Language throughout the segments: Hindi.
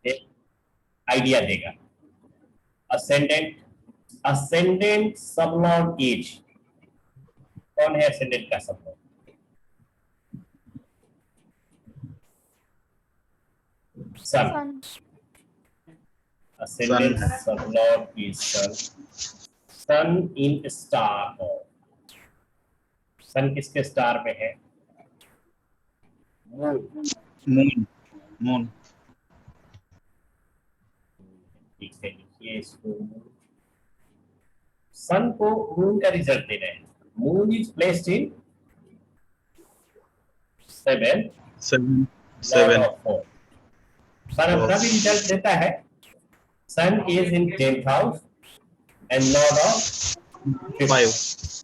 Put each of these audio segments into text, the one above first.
एक आइडिया देगा। असेंडेंट, असेंडेंट सबलॉर्ड एज, कौन है असेंडेंट का sublord? Sun. ascendant sublord is sun. Sun in star of, sun किसके स्टार में है? मून। Moon, moon. ठीक है, लिखिए इसको। सन को मून का रिजल्ट दे रहे हैं। Moon is placed in 7 lord of 4। Sun अपना भी रिजल्ट देता है। Sun is in 10th house and lord of 5।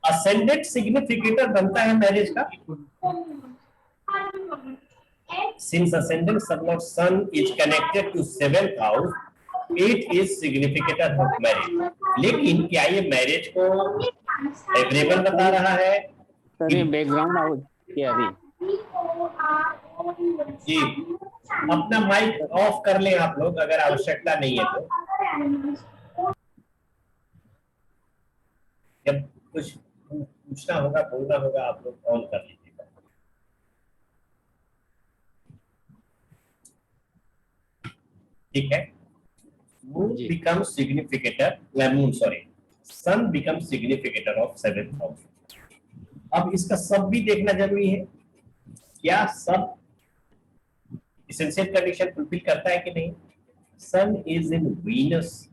Ascendant significator बनता है मैरिज का। Since ascendant sublord sun is connected to 7th house, it is significator of marriage. लेकिन क्या ये मैरिज को फेवरेबल बता रहा है? सर ये बैकग्राउंड आवाज क्या है? जी, अपना माइक ऑफ कर लें आप लोग, अगर आवश्यकता नहीं है तो। जब कुछ पूछना होगा, बोलना होगा, आप लोग ऑन कर लीजिएगा। ठीक है। Moon become significator, moon sorry, sun become significator of 7th house. अब इसका सब भी देखना जरूरी है। क्या सब एसेंशियल कंडीशन फुलफिल करता है कि नहीं? Sun is in Venus,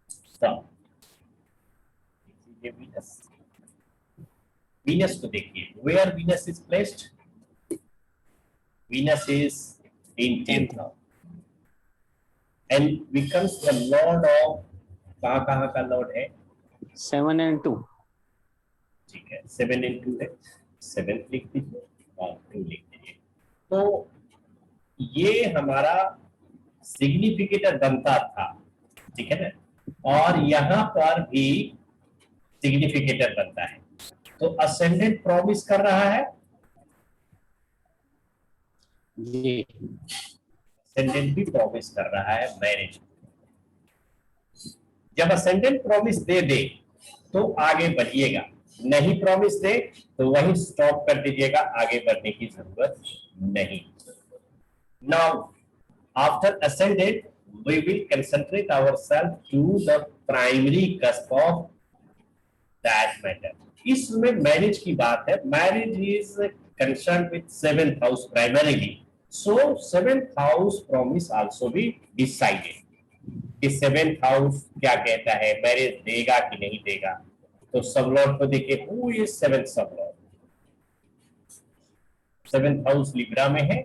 sub Venus, Venus को देखिए, where Venus is placed? Venus is in 10th house and becomes the lord of, कहाँ का लॉर्ड है? 7 and 2। ठीक है, 7 and 2 है, 7 लिख दीजिए और 2 लिख दीजिए। तो ये हमारा सिग्निफिकेटर बनता था, ठीक है ना, और यहाँ पर भी सिग्निफिकेटर बनता है। तो असेंडेंट प्रॉमिस कर रहा है जी, असेंडेंट भी प्रॉमिस कर रहा है मैरिज। जब असेंडेंट प्रॉमिस दे दे तो आगे बढ़िएगा, नहीं प्रॉमिस दे तो वही स्टॉप कर दीजिएगा, आगे बढ़ने की जरूरत नहीं। Now after ascendant we will concentrate ourselves to the primary cusp of that matter. इसमें मैरिज की बात है। Marriage is concern with 7th house primarily, so 7th house promise also be decided कि 7th हाउस क्या कहता है, मैरिज देगा कि नहीं देगा। तो सबलॉर्ड को देखिए, who is 7th sublord? 7th house Libra में है,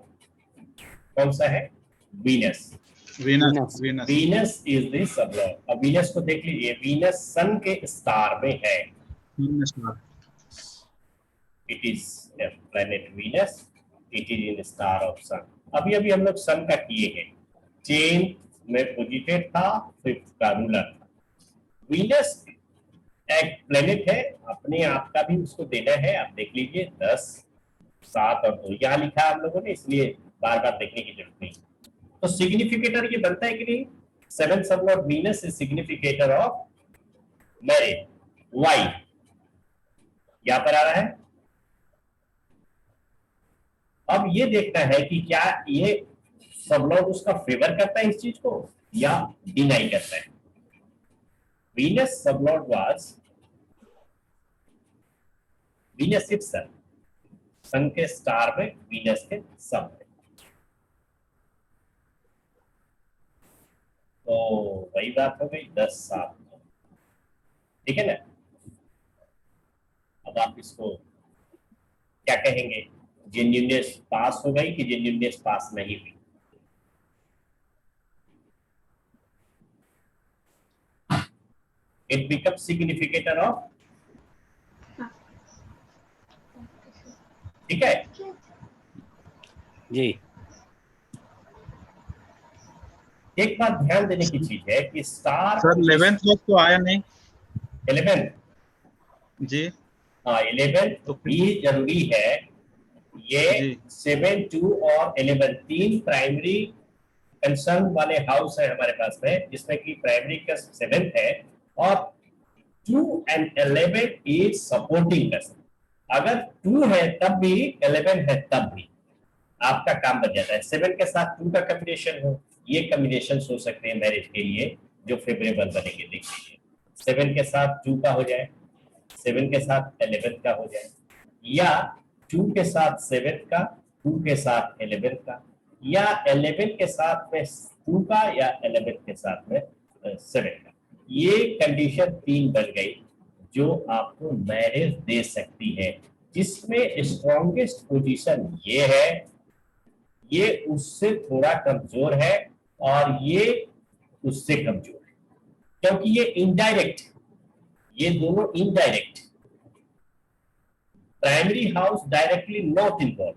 कौन सा है? Venus. Venus is the sublord. अब वीनस को देख लीजिए, वीनस सन के स्टार में है। It is planet Venus, it is in star of sun. अभी अभी हम लोग सन का किए हैं, 10th में पोजिटेड था, 5th का रूलर था। वीनस एक प्लैनेट है, अपने आप का भी उसको देना है। आप देख लीजिए 10, 7 और 2 यहाँ लिखा है हम लोगों ने, इसलिए बार बार देखने की जरूरत नहीं। तो सिग्निफिकेटर ये बनता है कि नहीं? 7th sublord Venus is significator of marriage. Why यहाँ पर आ रहा है। अब ये देखना है कि क्या ये सबलॉर्ड उसका फेवर करता है इस चीज को या डिनाई करता है। Venus sub lord was Venus itself, Sun के स्टार में, वीनस के सब में। तो वही बात हो गई 10, 7, ठीक है ना। अब आप इसको क्या कहेंगे? जेन्युइननेस पास हो गई कि जेन्युइननेस पास नहीं हुई? इट बिकम सिग्निफिकेटर ऑफ, ठीक है जी। एक बात ध्यान देने की चीज है कि स्टार सर 11th हाउस तो आया नहीं। 11 जी हाँ, 11 तो भी जरूरी है। ये जी 7, 2 और 11 तीन प्राइमरी कंसर्न वाले हाउस है हमारे पास में, जिसमें कि प्राइमरी कस्प 7 है और 2 and 11 इज सपोर्टिंग कस्प। अगर 2 है तब भी, 11 है तब भी आपका काम बन जाता है। 7 के साथ 2 का कॉम्बिनेशन हो, ये कॉम्बिनेशन हो सकते हैं मैरिज के लिए जो फेवरेबल बनेंगे। देख लीजिए 7 के साथ 2 का हो जाए, 7 के साथ 11 का हो जाए, या 2 के साथ 7 का, 2 के साथ 11 का, या 11 के साथ में 2 का, या 11 के साथ में 7 का। ये कंडीशन 3 बन गई जो आपको मैरिज दे सकती है, जिसमें स्ट्रॉन्गेस्ट पोजीशन ये है, ये उससे थोड़ा कमजोर है और ये उससे कमजोर है, क्योंकि ये इनडायरेक्ट, ये दोनों indirect. Primary house directly not involve,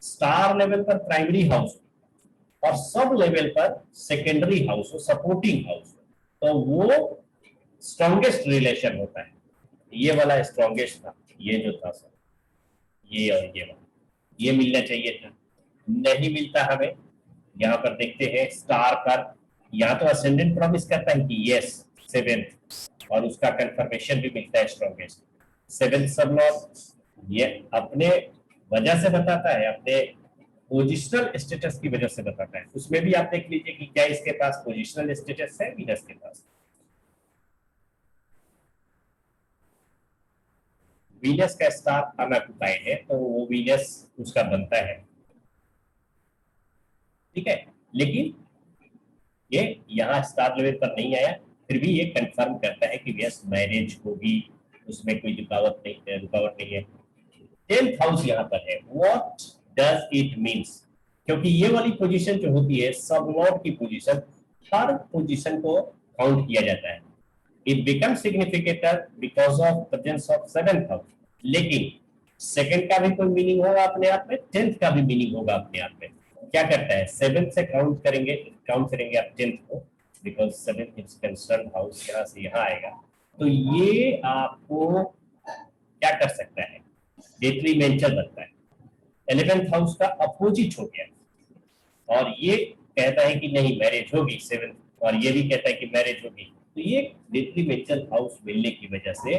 star level पर प्राइमरी हाउस और सब लेवल पर सेकेंडरी हाउस हो, सपोर्टिंग हाउस, तो वो स्ट्रॉन्गेस्ट रिलेशन होता है। ये वाला स्ट्रॉन्गेस्ट था, ये जो था सर, ये और ये वाला, ये मिलना चाहिए था, नहीं मिलता हमें। यहाँ पर देखते हैं स्टार पर, यहाँ तो असेंडेंट प्रॉमिस करता है कि यस 7, और उसका कंफर्मेशन भी मिलता है स्ट्रॉन्गेस्ट। 7 सब लॉर्ड ये अपने वजह से बताता है, अपने पोजिशनल स्टेटस की वजह से बताता है। उसमें भी आप देख लीजिए कि क्या इसके पास पोजिशनल स्टेटस है वीनस के पास। वीनस का स्टार अनऑक्युपाइड है, तो वो वीनस उसका बनता है, ठीक है। लेकिन ये यहाँ स्टार लेवल पर नहीं आया, फिर भी ये कंफर्म करता है कि यस मैरिज होगी, उसमें कोई रुकावट नहीं है। 10th हाउस यहाँ पर है। What does it means? क्योंकि ये वाली पोजीशन जो होती है सब लॉर्ड की पोजीशन, हर पोजीशन को काउंट किया जाता है। It become significator because of presence of 7th house. लेकिन सेकंड का भी कोई मीनिंग होगा अपने आप में, 10th का भी मीनिंग होगा अपने आप में। क्या करता है 7 से काउंट करेंगे आप 10th को, because 7th is concern house, यहाँ से यहाँ आएगा, तो ये आपको क्या कर सकता है, डेट्रीमेंटल बनता है। 11th हाउस का अपोजिट हो गया और ये कहता है कि नहीं मैरिज होगी 7th, और ये भी कहता है कि मैरिज होगी। तो ये डेट्रीमेंटल हाउस मिलने की वजह से,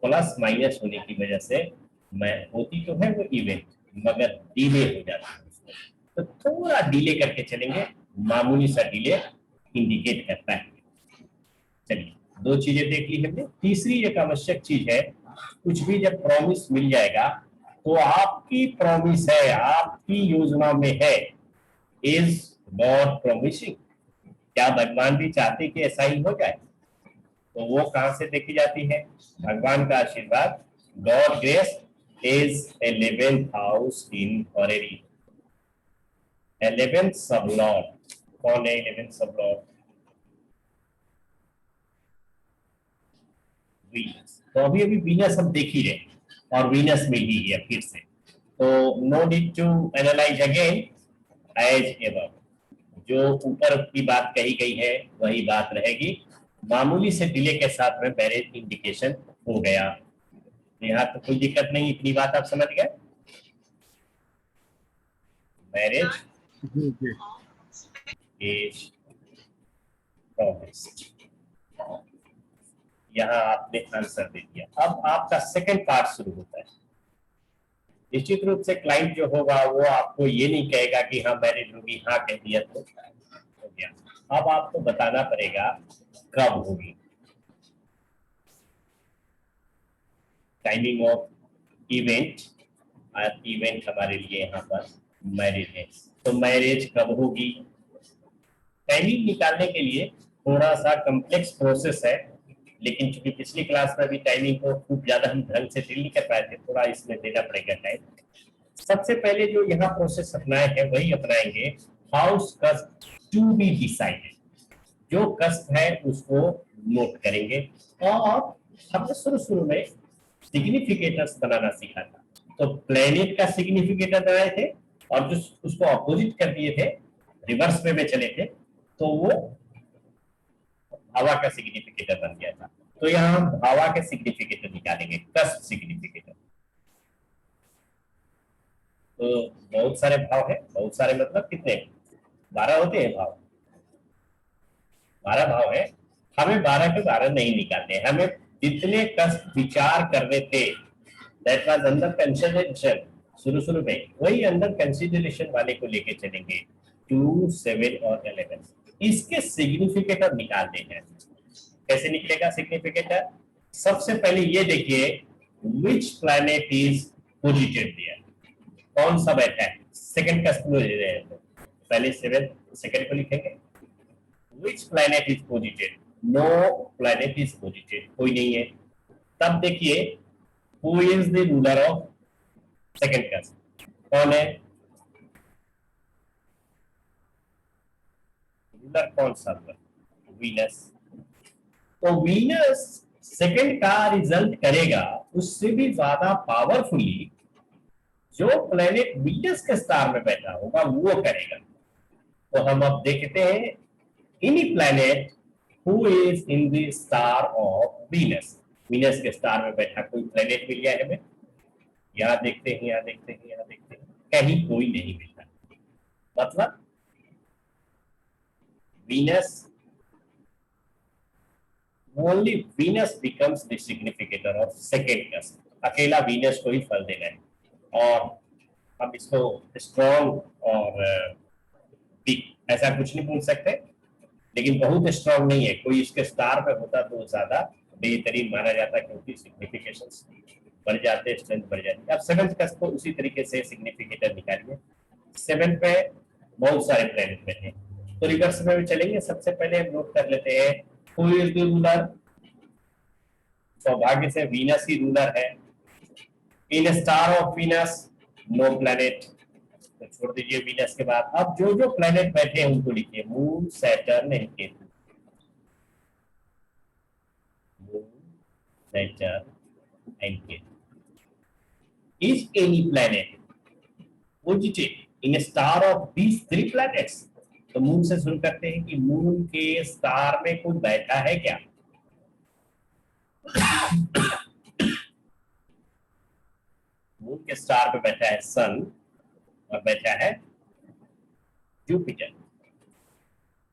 प्लस माइनस होने की वजह से, मैं होती तो है वो इवेंट, मगर डिले हो जाता है। तो थोड़ा डिले करके चलेंगे, मामूली सा डिले इंडिकेट करता है। चलिए 2 चीजें देख ली हमने। तीसरी एक आवश्यक चीज है, कुछ भी जब प्रॉमिस मिल जाएगा तो आपकी प्रॉमिस है, आपकी योजना में है, इज गॉड प्रॉमिसिंग, क्या भगवान भी चाहते कि ऐसा ही हो जाए? तो वो कहां से देखी जाती है? भगवान का आशीर्वाद, God grace is 11th house in horary. 11th sub Lord कौन है? 11th sub Lord Venus. तो अभी वीनस हम देख ही रहे और वीनस में ही है फिर से, तो no need to analyse again, as ever. जो ऊपर की बात कही गई है वही बात रहेगी, मामूली से डिले के साथ में मैरिज इंडिकेशन हो गया। यहाँ तो कोई दिक्कत नहीं, इतनी बात आप समझ गए। मैरिज जी जी इज प्रॉमिस्ड, यहाँ आपने आंसर दे दिया। अब आपका सेकंड पार्ट शुरू होता है। निश्चित रूप से क्लाइंट जो होगा वो आपको ये नहीं कहेगा कि हाँ मैरिज होगी, हाँ कह दिया तो हो गया। अब आपको बताना पड़ेगा कब होगी, टाइमिंग ऑफ इवेंट। इवेंट हमारे लिए यहाँ पर मैरिज है, तो मैरिज कब होगी? टाइमिंग निकालने के लिए थोड़ा सा कॉम्प्लेक्स प्रोसेस है, लेकिन चूंकि पिछली क्लास में भी टाइमिंग को खूब ज्यादा हम ढंग से डील नहीं कर पाए थे, थोड़ा इसमें देना पड़ेगा टाइम। सबसे पहले जो यहाँ प्रोसेस अपनाए हैं वही अपनाएंगे, हाउस कस्ट टू बी डिसाइडेड। जो कस्ट है उसको नोट करेंगे, और हमने शुरू में सिग्निफिकेटर्स बनाना सीखा था। तो प्लेनेट का सिग्निफिकेटर बनाए थे और जो उसको अपोजिट कर दिए थे, रिवर्स में चले थे, तो वो हवा का सिग्निफिकेटर बन गया था। तो यहाँ हम हवा के सिग्निफिकेटर निकालेंगे, कस्ट सिग्निफिकेटर। तो बहुत सारे भाव है, बहुत सारे मतलब कितने, 12 होते हैं भाव, 12 भाव है। हमें 12 के 12 नहीं निकालने हैं, हमें जितने कष्ट विचार करने थे दैट वाज अंडर कंसिडरेशन शुरू शुरू में, वही अंडर कंसिडरेशन वाले को लेके चलेंगे 2, 7 और 11। इसके सिग्निफिकेटर निकालने हैं। कैसे निकलेगा सिग्निफिकेटर? सबसे पहले ये देखिए which planet is posited there, कौन सा बैठा है सेकंड कष्ट में ले रहे हैं, तो पहले 7 सेकंड को लिखेंगे। Which planet is posited, no planet is posited, कोई नहीं है। तब देखिए who is the ruler of second कष्ट, कौन है रूलर, कौन सा रूलर, वीनस। तो वीनस सेकंड का रिजल्ट करेगा, उससे भी ज्यादा पावरफुली जो प्लेनेट वीनस के स्टार में बैठा होगा वो करेगा। तो हम अब देखते हैं any planet who is in the star of Venus, Venus के स्टार में बैठा कोई प्लेनेट मिल गया है हमें, यहाँ देखते हैं, यहाँ देखते हैं, यहाँ देखते हैं, कहीं कोई नहीं मिलता। मतलब Venus, only Venus becomes the significator of second कष्ट, अकेला वीनस को ही फल देना है। और हम इसको स्ट्रॉन्ग और वीक ऐसा कुछ नहीं बोल सकते, लेकिन बहुत स्ट्रॉन्ग नहीं है, कोई इसके स्टार पे होता तो ज्यादा बेहतरीन माना जाता, क्योंकि सिग्निफिकेशंस बढ़ जाते, स्ट्रेंथ बढ़ जाती है। अब सेवंथ कष्ट को उसी तरीके से सिग्निफिकेटर निकालिए। 7 पे बहुत सारे प्लैनेट बैठे, तो रिवर्स में भी चलेंगे। सबसे पहले हम नोट कर लेते हैं हु इज द रूलर, सौभाग्य से वीनस ही रूलर है। In star of Venus no planet, तो छोड़ दीजिए वीनस के बाद। अब जो जो प्लैनेट बैठे हैं उनको लिखिए, moon, Saturn and Ketu, moon, Saturn and Ketu. Is any planet पोजिटेड in star of these 3 planets? तो मून से शुरू करते हैं कि मून के स्टार में कोई बैठा है क्या? मून के स्टार पे बैठा है सन और बैठा है जुपिटर।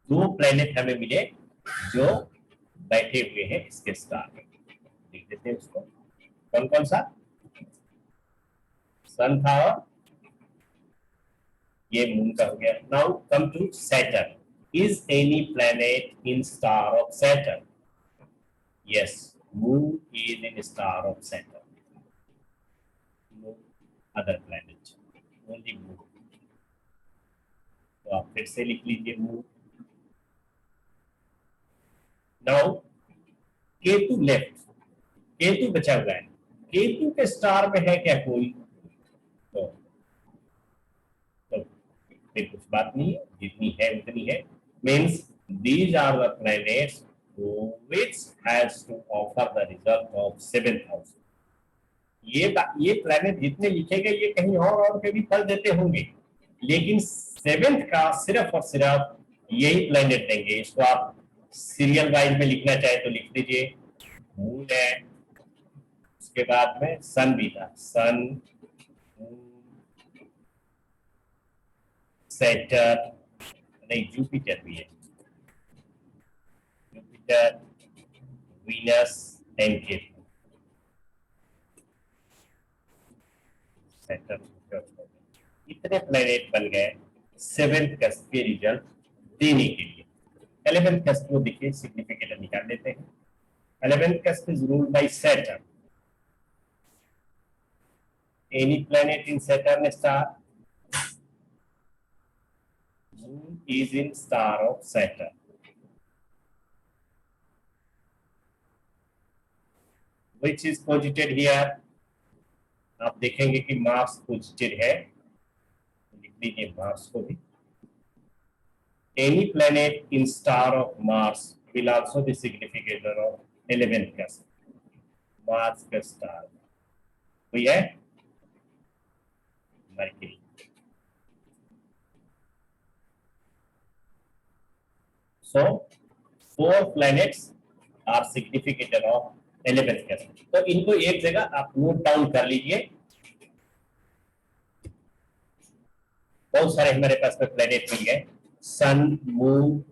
2 प्लेनेट हमें मिले जो बैठे हुए हैं इसके स्टार में, लिख देते हैं उसको। कौन कौन सा? सन था और ये मून का हो गया। Now come to Saturn, is any planet in star of Saturn? Yes, moon is in star of Saturn, no other planet, only moon. तो आप फिर से लिख लीजिए moon. Now Ketu left, Ketu बचा हुआ है, केतु के स्टार में है क्या कोई? तो फिर कुछ बात नहीं है, जितनी है उतनी है। Means these are the planets which has to offer the result of 7th house। ये प्लैनेट जितने लिखे गए ये कहीं और के भी फल देते होंगे, लेकिन 7th का सिर्फ और सिर्फ यही प्लैनेट देंगे। इसको आप सीरियल वाइज में लिखना चाहे तो लिख लीजिए। मून है, उसके बाद में सन भी था, सन, सैटर्न, नहीं जुपिटर भी है, जुपिटर, वीनस एंड केतु। इतने प्लैनेट बन गए 7th कष्ट के रिजल्ट देने के लिए। 11th कष्ट को देखिए सिग्निफिकेटर निकाल लेते हैं। 11th कष्ट is ruled by Saturn. Any planet in Saturn star, moon is in star of Saturn. Which is posited here? आप देखेंगे कि मार्स पोजिटेड है, लिख लीजिए मार्स को भी। Any planet in star of Mars will also be significator of 11th कष्ट। मार्स का स्टार कोई है? Mercury. So 4 planets are significator of 11th कष्ट। तो इनको एक जगह आप नोट डाउन कर लीजिए। बहुत सारे हमारे पास में प्लेनेट मिल गए, सन, मून,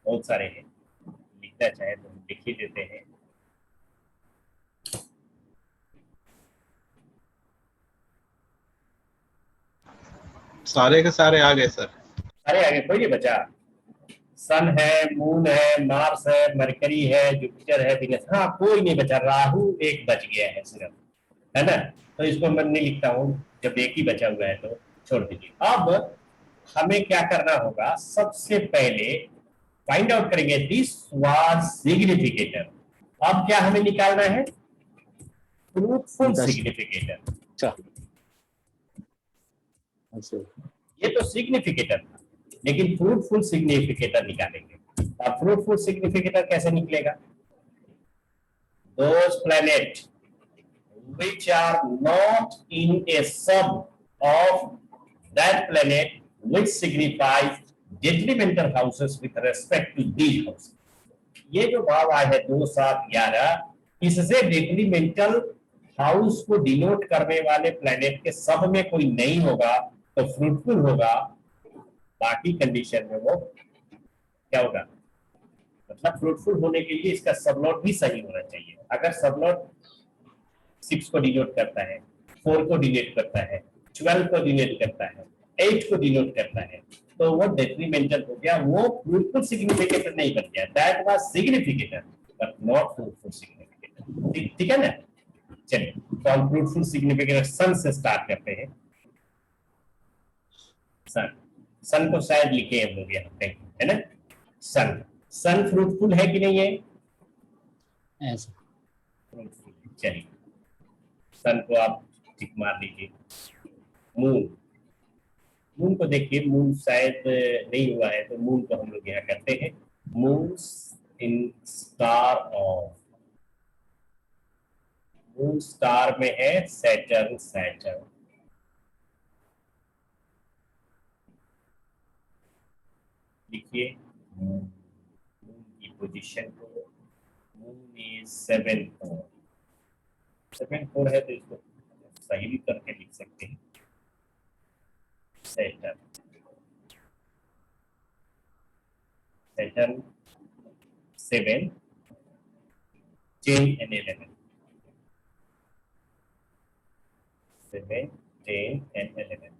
बहुत सारे हैं, लिखना चाहे तो हम लिख ही देते हैं। सारे के सारे आ गए सर। अरे आगे कोई नहीं बचा। सन है, मून है, मार्स है, मरकरी है, जुपिटर है, विनस, हाँ कोई नहीं बचा, राहु एक बच गया है सिर्फ, है ना, तो इसको मैं नहीं लिखता हूँ, जब एक ही बचा हुआ है तो छोड़ दीजिए। अब हमें क्या करना होगा, सबसे पहले फाइंड आउट करेंगे दिस वाज सिग्निफिकेटर। अब क्या हमें निकालना है, फ्रूटफुल दस। सिग्निफिकेटर। अच्छा अच्छा। ये तो सिग्निफिकेटर था, लेकिन फ्रूटफुल सिग्निफिकेटर निकालेंगे। अब फ्रूटफुल सिग्निफिकेटर कैसे निकलेगा, those planet which are not in a sub of that planet which signifies detrimental houses with respect to these houses। ये जो भाव आया है 2, 7, 11, इससे डेट्रीमेंटल हाउस को डिनोट करने वाले प्लेनेट के सब में कोई नहीं होगा तो फ्रूटफुल होगा, बाकी कंडीशन में वो क्या होगा, मतलब फ्रूटफुल होने के लिए इसका सबलॉट भी सही होना चाहिए। अगर सबलॉट 6 को डिनोट करता है, 4 को डिनोट करता है, 12 को डिनोट करता है, 8 को डिनोट करता है, तो वो डेट्रीमेंटल हो गया, वो फ्रूटफुल सिग्निफिकेटर नहीं बन गया, that was significator but not fruitful significator. ठीक है ना। चलिए तो हम फ्रूटफुल सिग्निफिकेटर सन से स्टार्ट करते हैं। सन, सन को शायद लिखे हम लोग यहाँ पे, है ना। सन, सन फ्रूटफुल है कि नहीं है, ऐसा। फ्रूटफुल। चलिए सन को आप टिक मार लीजिए। मून, मून को देखिए, मून शायद नहीं हुआ है तो मून को हम लोग यहाँ करते हैं, moon in star of, moon star में है सैटर्न, सैटर्न लिखिए। मून की पोजीशन को, मून इज 7, 4, 7, 4 है तो इसको सही भी करके लिख सकते हैं, सैटर्न, सैटर्न 7, 10 and 11, 7, 10 and 11।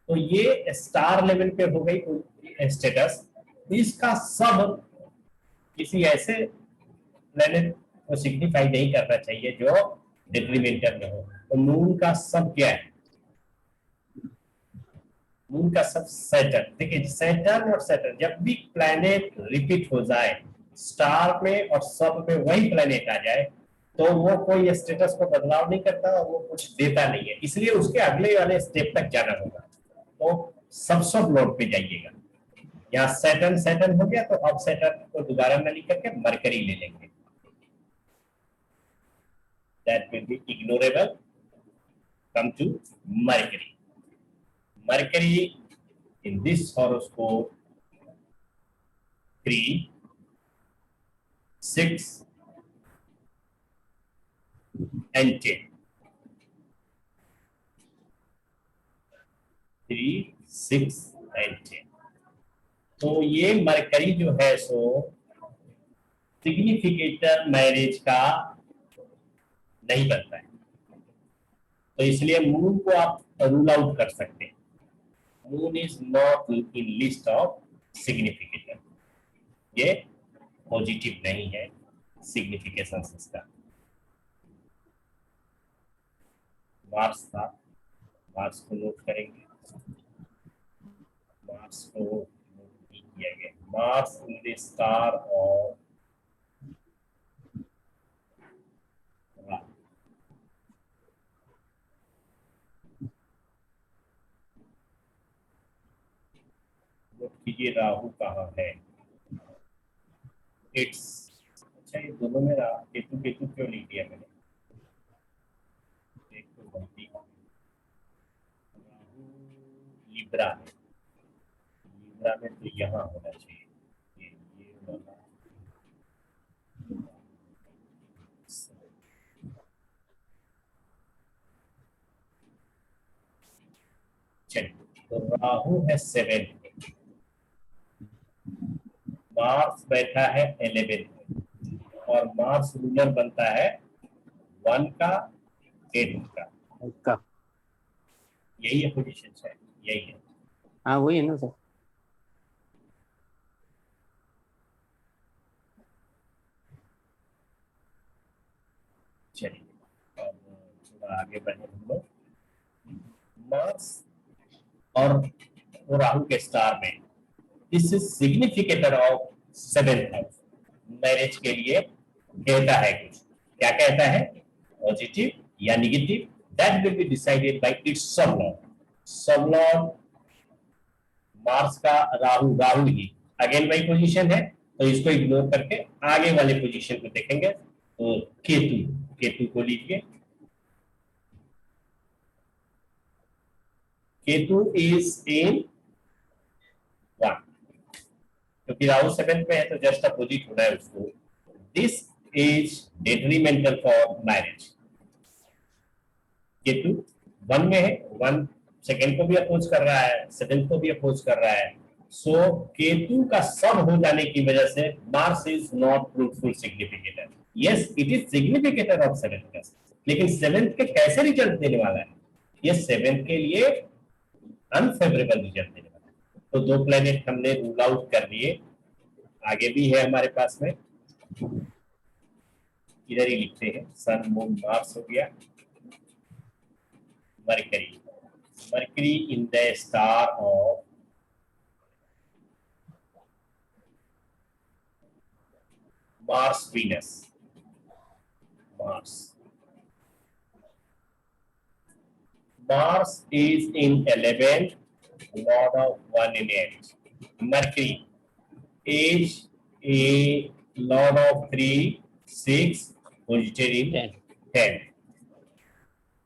तो ये स्टार लेवल पे हो गई स्टेटस। इसका सब किसी ऐसे प्लेनेट को सिग्निफाई नहीं करना चाहिए जो डेट्रीमेंटल में हो। तो मून का सब क्या है, मून का सब सैटर्न। देखिए सैटर्न और सैटर्न जब भी प्लेनेट रिपीट हो जाए स्टार में और सब में वही प्लेनेट आ जाए तो वो कोई स्टेटस को बदलाव नहीं करता और वो कुछ देता नहीं है, इसलिए उसके अगले वाले स्टेप तक जाना होगा। तो सब लोड पे जाइएगा। यहाँ सैटर्न, सैटर्न हो गया तो अब सैटर्न को दोबारा न लिख करके मरकरी ले लेंगे, that will be ignorable, come to Mercury. Mercury in this horoscope 3, 6 and 10, 3, 6 and 10। तो ये मरकरी जो है सो सिग्निफिकेटर मैरिज का नहीं बनता है, तो इसलिए मून को आप रूल आउट कर सकते हैं। Moon is not in list of significator, ये पॉजिटिव नहीं है सिग्निफिकेशन इसका। मार्स था, मार्स को नोट करेंगे, मार्स को नोट नहीं किया गया, Mars in the star of note कीजिए राहु कहाँ है, इट्स, अच्छा ये दोनों में केतु, केतु क्यों लिख दिया मैंने, एक तो गलती, राहु लिब्रा में, लिब्रा में तो यहाँ होना चाहिए, ये वाला चलिए, तो राहु है 7, मार्स बैठा है 11 और मार्स रूलर बनता है 1 का 8 का। का यही है पोजीशन है, यही है। हाँ वही है ना सर। चलिए अब थोड़ा आगे बढ़े हम लोग। मार्स और वो राहु के स्टार में, this is significator of 7th house. Marriage के लिए कहता है कुछ, क्या कहता है, पॉजिटिव या negative, that will be decided by it's सब लॉर्ड। सब लॉर्ड मार्स का राहु, राहु ही अगेन वही पोजीशन है, तो इसको इग्नोर करके आगे वाले पोजीशन को देखेंगे। तो केतु, केतु को लीजिए, केतु इज इन 1, क्योंकि राहु 7th में है तो जस्ट अपोजिट होना है उसको। This is detrimental for marriage. Ketu 1 में है, 1 सेकंड को भी अपोज कर रहा है, 7th को भी अपोज कर रहा है। सो केतु का सब हो जाने की वजह से Mars is not fruitful significator. Yes it is significator of 7th का, लेकिन 7th के कैसे रिजल्ट देने वाला है, ये 7th के लिए अनफेवरेबल रिजल्ट देने वाला है। तो 2 प्लेनेट हमने रूल आउट कर दिए। आगे भी है हमारे पास में, इधर ही लिखते हैं, सन मून मार्स हो गया। Mercury, mercury in the star of Mars Venus, Mars, Mars is in 11th, lord of 1 in 8. Mercury is a lord of 3, 6, posited in 10.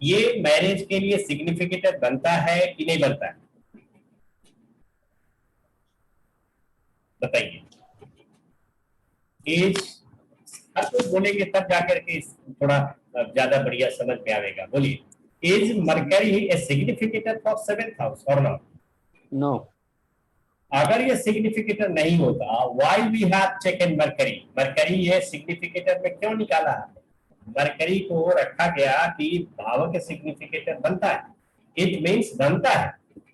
ये मैरिज के लिए सिग्निफिकेटर बनता है कि नहीं बनता है, बताइए। एज हर कोई बोलेंगे तब जाकर के थोड़ा ज्यादा बढ़िया समझ में आएगा। बोलिए, is Mercury a significator for 7th house or not? No. अगर ये सिग्निफिकेटर नहीं होता, why we have taken Mercury? Mercury ये सिग्निफिकेटर में क्यों निकाला है? Mercury को रखा गया कि भाव के सिग्निफिकेटर बनता है, इट मीन्स बनता है,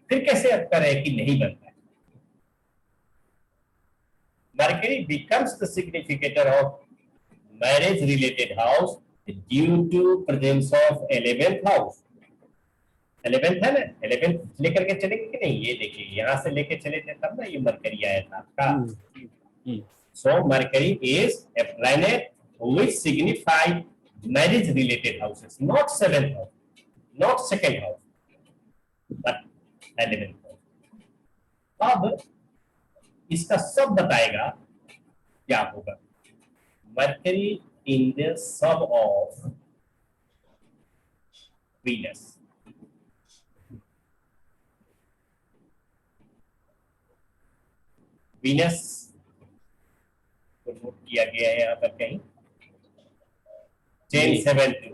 फिर कैसे अब करें कि नहीं बनता है? Mercury becomes the significator of marriage related house due to presence of 11th house। 11th है ना, 11th लेकर के चलेंगे कि नहीं, ये देखिए यहाँ से लेके चले थे तब ना ये मरकरी आया था आपका। So Mercury is a planet which signify marriage related houses, not 7th house, not 2nd house, but 11th house. अब इसका सब बताएगा क्या होगा। Mercury in the sub of Venus, Venus को नोट किया गया है यहाँ पर कहीं 1072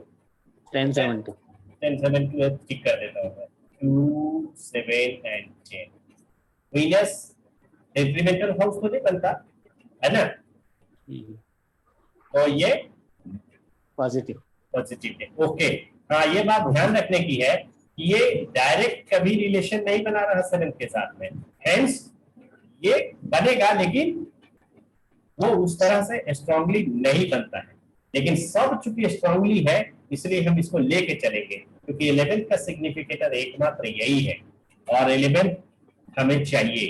है, ठीक कर देता हूँ मैं, 2, 7 and 10। Venus डेट्रीमेंटल हाउस तो नहीं बनता है ना, तो ये पॉजिटिव, पॉजिटिव है। ओके, हाँ ये बात ध्यान रखने की है कि ये डायरेक्ट कभी रिलेशन नहीं बना रहा 7th के साथ में, हेंस ये बनेगा लेकिन वो उस तरह से स्ट्रांगली नहीं बनता है। लेकिन सब चूंकि स्ट्रांगली है इसलिए हम इसको लेके चलेंगे, क्योंकि 11th का सिग्निफिकेटर एकमात्र यही है और 11th हमें चाहिए।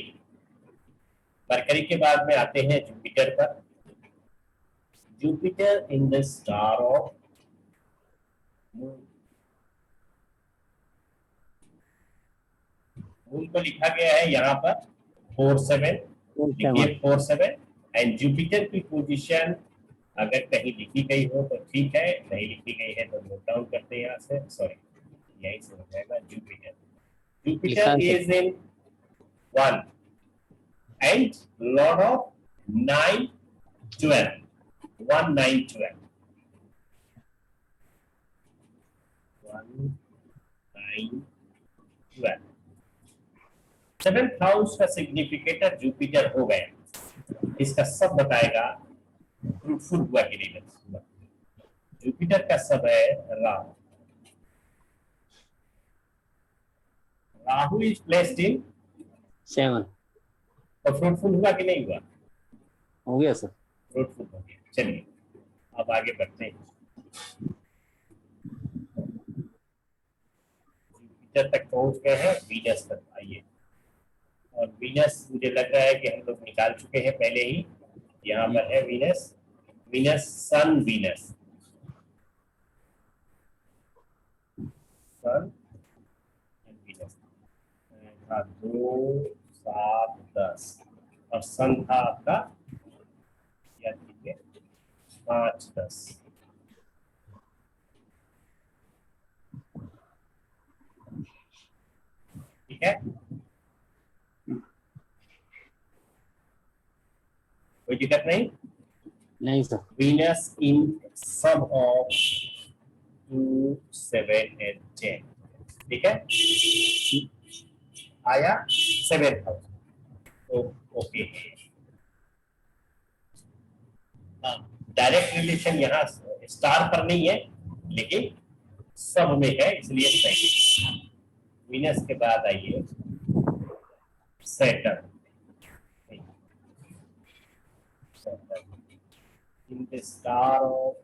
मरकरी के बाद में आते हैं जुपिटर पर। Jupiter in the star of moon, moon को लिखा गया है यहाँ पर 4-7, लिखिए 4-7। एंड जुपिटर की पोजीशन अगर कहीं लिखी गई हो तो ठीक है, नहीं लिखी गई है तो नोट डाउन करते हैं यहाँ से, सॉरी यही से हो जाएगा। Jupiter, Jupiter is in 1 and lord of 9, 12, 1, 9, 12, 1, 9, 12। Seventh house का सिग्निफिकेटर जुपिटर हो गया, इसका सब बताएगा फ्रूटफुल हुआ कि नहीं। जुपिटर का सब है Rahu. Rahu is placed in 7 और फ्रूटफुल हुआ कि नहीं हुआ? हो गया सर। फ्रूटफुल हो गया। चलिए अब आगे बढ़ते हैं। जुपिटर तक पहुंच गए हैं, वीनस तक आइए। और वीनस मुझे लग रहा है कि हम लोग निकाल चुके हैं पहले ही। यहाँ पर है Venus. Venus sun, Venus sun and Venus था 2, 7, 10 और सन था आपका याद कीजिए 5, 10। ठीक है, कोई दिक्कत नहीं। नहीं sir. Venus in sum of 2, 7 and 10। ठीक है, आया 7 हाउस तो ओके। डायरेक्ट रिलेशन यहाँ स्टार पर नहीं है लेकिन सब में है, इसलिए सही। वीनस के बाद आइए Saturn. In the star of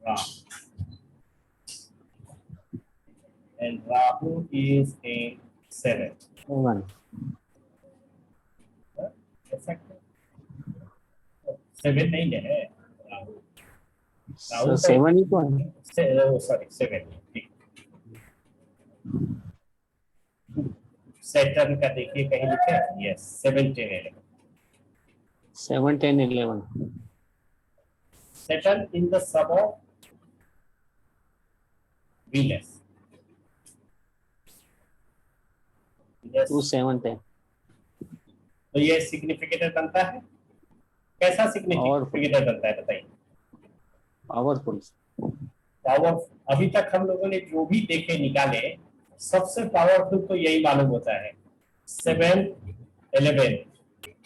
Rahu, and Rahu is in 7। 7 7 नहीं है राहु। सर 7 ही तो है। सॉरी 7। ठीक, सैटर्न का देखिए कहीं लिखे है। Yes 7, 10, 11। 7, 10, 11 Saturn in the sum of Venus। 2, 7, 10 तो ये सिग्निफिकेटर बनता है। कैसा सिग्निफिकेटर बनता है बताइए? पावरफुल। पावर अभी तक हम लोगों ने जो भी देखे निकाले, सबसे पावरफुल तो यही मालूम होता है। 7, 11,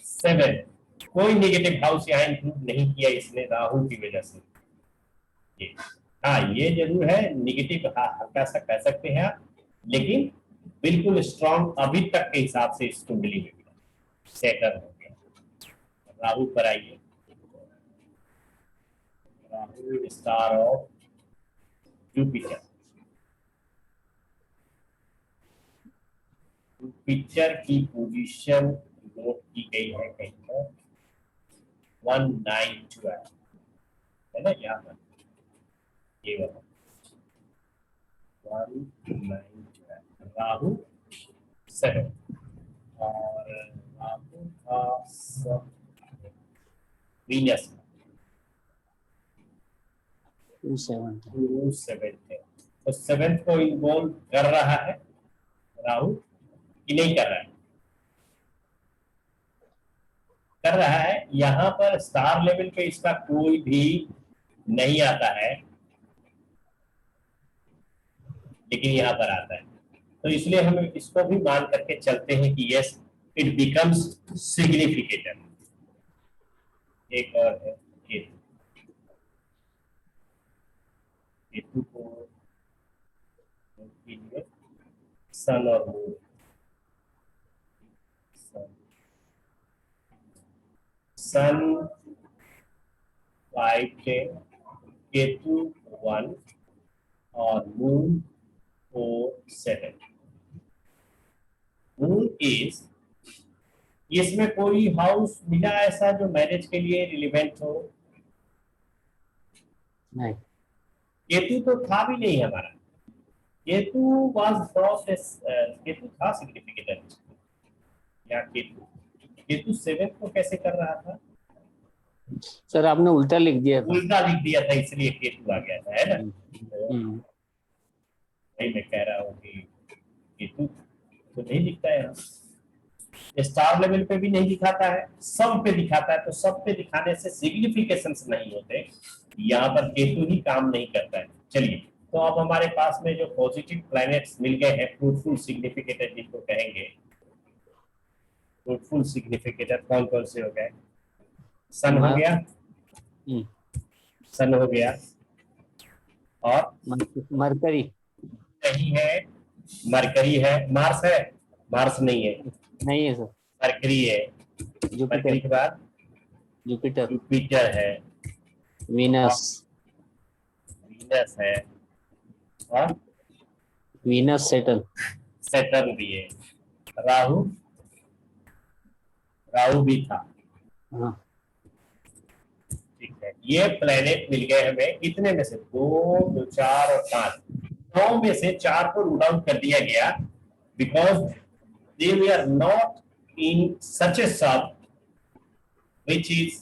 7 कोई नेगेटिव हाउस यहाँ इंक्लूड नहीं किया इसने राहु की वजह से। हाँ ये जरूर है नेगेटिव, हल्का सा कह सकते हैं आप, लेकिन बिल्कुल स्ट्रॉन्ग अभी तक के हिसाब से इस कुंडली में सैटर्न हो गया। राहु पर आइए। Rahu star of Jupiter. Jupiter की पोजीशन नोट की गई है कहीं पर 1, 9, 12 है ना, यहाँ पर ये वाला 1, 9, 12 राहु 7 और राहु का सब वीनस 2, 7 2, 7 है। तो 7 को इन्वॉल्व कर रहा है राहु कि नहीं कर रहा है? कर रहा है। यहाँ पर स्टार लेवल पे इसका कोई भी नहीं आता है, लेकिन यहाँ पर आता है। तो इसलिए हम इसको भी मान करके चलते हैं कि यस इट बिकम्स सिग्निफिकेटर। एक और है केतु। केतु को सन और मून। सन 5, 10, केतु 1 और मून 4, 7। मून इज, इसमें कोई हाउस मिला ऐसा जो मैरिज के लिए रिलेवेंट हो? नहीं। केतु तो था भी नहीं हमारा। केतु वाज केतु था सिग्निफिकेटर या केतु 7 को कैसे कर रहा था? सर आपने उल्टा लिख दिया था। उल्टा लिख दिया था इसलिए केतु आ गया था, है ना? वही मैं कह रहा हूँ कि केतु तो नहीं दिखता है, स्टार लेवल पे भी नहीं दिखाता है, सब पे दिखाता है। तो सब पे दिखाने से सिग्निफिकेशंस नहीं होते, यहाँ पर केतु ही काम नहीं करता है। चलिए तो अब हमारे पास में जो पॉजिटिव प्लैनेट्स मिल गए हैं, फ्रूटफुल सिग्निफिकेटर जिनको कहेंगे, फ्रूटफुल सिग्निफिकेटर कौन कौन से हो गए? सन हो गया, हम्म, सन हो गया, और मरकरी नहीं है, मरकरी है, मार्स है, मार्स नहीं है, नहीं है सर, मरकरी है, मरकरी के जुपिटर, बाद जुपिटर, जुपिटर है, वीनस, वीनस है, और वीनस, सैटर्न, सैटर्न भी है, राहु, राहु भी था। हाँ, ठीक है, ये प्लेनेट मिल गए हमें कितने में से? 2, 2, 4 और 5, 9 में से 4 को रूल आउट कर दिया गया, because they are not in such a sub which is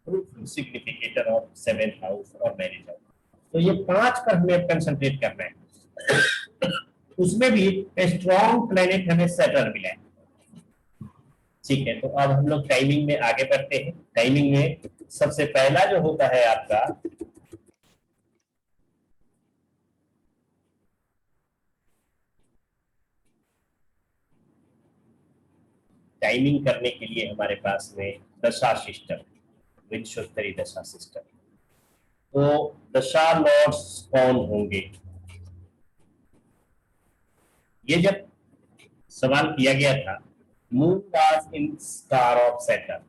fruitful significator of 7th house और मैरिज हाउस। तो ये 5 पर हमें कंसंट्रेट करना है। उसमें भी स्ट्रॉन्ग प्लेनेट हमें सैटर्न मिला है। ठीक है, तो अब हम लोग टाइमिंग में आगे बढ़ते हैं। टाइमिंग में सबसे पहला जो होता है आपका टाइमिंग करने के लिए हमारे पास में दशा सिस्टम, विंशोत्तरी दशा सिस्टम। तो दशा लॉर्ड्स कौन होंगे? ये जब सवाल किया गया था, moon was in star of Saturn,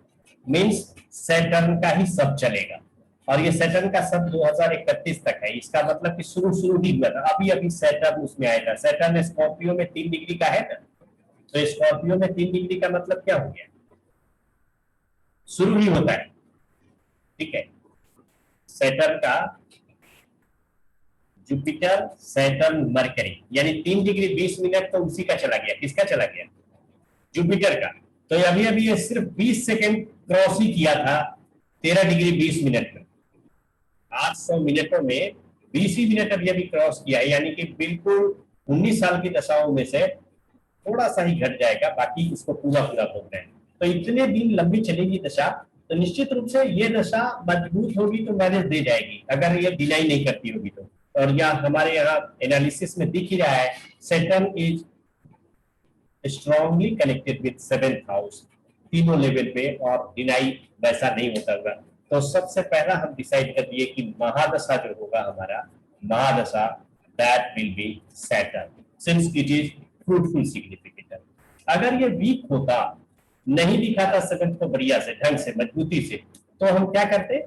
means Saturn का ही सब चलेगा, और ये सैटर्न का सब 2031 तक है। इसका मतलब कि शुरू ही हुआ था, अभी अभी सैटर्न उसमें आया था। सैटर्न स्कॉर्पियो में 3 डिग्री का है ना, तो स्कॉर्पियो में 3 डिग्री का मतलब क्या हो गया? शुरू ही होता है। ठीक है, सैटर्न का जुपिटर, सैटर्न, मरकरी, यानी 3 डिग्री 20 मिनट तो उसी का चला गया। किसका चला गया? जुपिटर का। तो अभी अभी ये सिर्फ 20 सेकेंड क्रॉस ही किया था 13 डिग्री 20 मिनट में। 800 मिनटों में 20 ही मिनट अभी अभी क्रॉस किया है, यानी कि बिल्कुल 19 साल की दशाओं में से थोड़ा सा ही घट जाएगा, बाकी इसको पूरा भोगना है। तो इतने दिन लंबी चलेगी दशा, तो निश्चित रूप से ये दशा मजबूत होगी तो मैनेज दे जाएगी, अगर ये डिनाई नहीं करती होगी तो। और यहाँ हमारे यहाँ एनालिसिस में दिख ही रहा है, Saturn is strongly connected with 7th house, तीनों लेवल पे, और डिनाई वैसा नहीं होता होगा। तो सबसे पहला हम डिसाइड कर दिए कि महादशा जो होगा हमारा, महादशा, that will be Saturn, since it is fruitful significator. अगर ये वीक होता, नहीं दिखाता 7th को बढ़िया से, ढंग से, मजबूती से, तो हम क्या करते?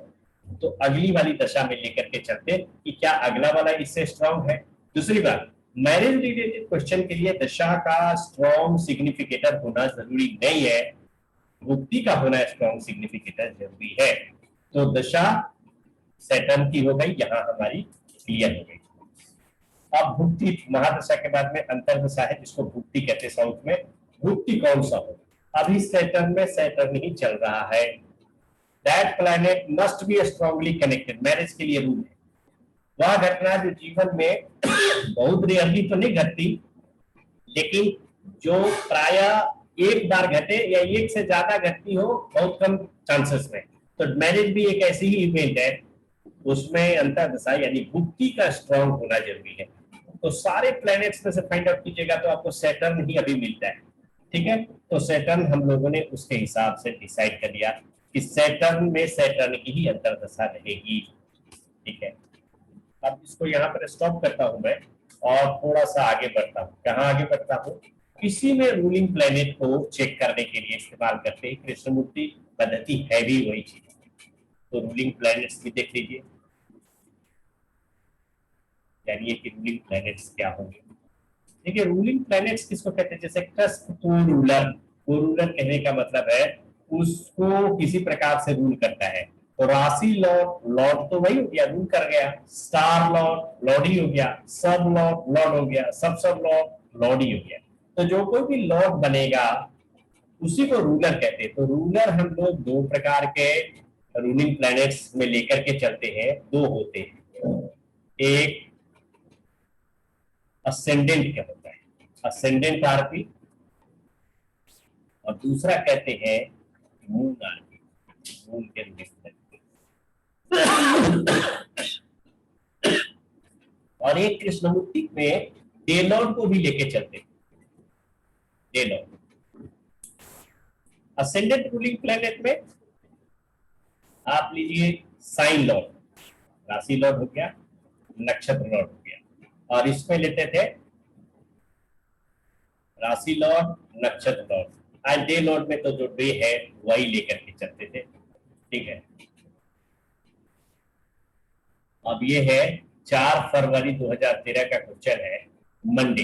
तो अगली वाली दशा में लेकर के चलते कि क्या अगला वाला इससे स्ट्रांग है। दूसरी बात, मैरिज रिलेटेड क्वेश्चन के लिए दशा का स्ट्रॉन्ग सिग्निफिकेटर होना जरूरी नहीं है, भुक्ति का होना स्ट्रॉन्ग सिग्निफिकेटर जरूरी है। तो दशा सैटर्न की हो गई, यहाँ हमारी क्लियर हो गई। अब भुक्ति, महादशा के बाद में अंतर्दशा है जिसको भुक्ति कहते हैं साउथ में। भुक्ति कौन सा हो? अभी सैटर्न में सैटर्न ही चल रहा है। That planet must be strongly connected, marriage के लिए रूल है। वह घटना जो जीवन में बहुत रेयरली तो नहीं घटती, लेकिन जो प्राय एक बार घटे या एक से ज्यादा घटती हो, बहुत कम चांसेस में। तो मैरिज भी एक ऐसी ही इवेंट है, उसमें अंतर्दशा यानी भुक्ति का स्ट्रांग होना जरूरी है। तो सारे प्लैनेट्स में से फाइंड आउट कीजिएगा तो आपको सैटर्न ही अभी मिलता है। ठीक है, तो सैटर्न हम लोगों ने उसके हिसाब से डिसाइड कर लिया कि सैटर्न में सैटर्न की ही अंतर्दशा रहेगी। ठीक है, अब इसको यहाँ पर स्टॉप करता हूं मैं और थोड़ा सा आगे बढ़ता हूँ। कहाँ आगे बढ़ता हूँ? किसी में रूलिंग प्लेनेट को चेक करने के लिए इस्तेमाल करते हैं कृष्णमूर्ति पद्धति, है भी वही चीज। तो रूलिंग प्लैनेट्स भी देख लीजिए, जानिए कि रूलिंग प्लैनेट्स क्या होंगे। देखिए, रूलिंग प्लैनेट्स किसको कहते हैं? जैसे कस्प को रूलर, को रूलर कहने का मतलब है उसको किसी प्रकार से रूल करता है। तो राशि लॉर्ड, लॉर्ड तो वही हो गया, रूल कर गया। स्टार लॉर्ड, लॉर्ड ही हो गया। सब लॉर्ड, लॉर्ड हो गया। सब लॉर्ड, लॉर्ड ही हो गया। तो जो कोई भी लॉर्ड बनेगा उसी को रूलर कहते हैं। तो रूलर हम लोग 2 प्रकार के रूलिंग प्लैनेट्स में लेकर के चलते हैं, 2 होते हैं। एक असेंडेंट क्या होता है, असेंडेंट आरपी, और दूसरा कहते हैं मून आरपी, मून के रूलिंग प्लैनेट। और एक कृष्णमूर्ति में डे लॉर्ड को भी लेके चलते थे, day Lord. Ascendant ruling planet में आप लीजिए साइन लॉर्ड, राशि लॉर्ड हो गया, नक्षत्र लॉर्ड हो गया, और इसमें लेते थे राशि लॉर्ड, नक्षत्र लॉर्ड, और डे लॉर्ड में तो जो डे है वही लेकर के चलते थे। ठीक है, अब ये है 4 फरवरी 2013 का क्वेश्चन है, मंडे।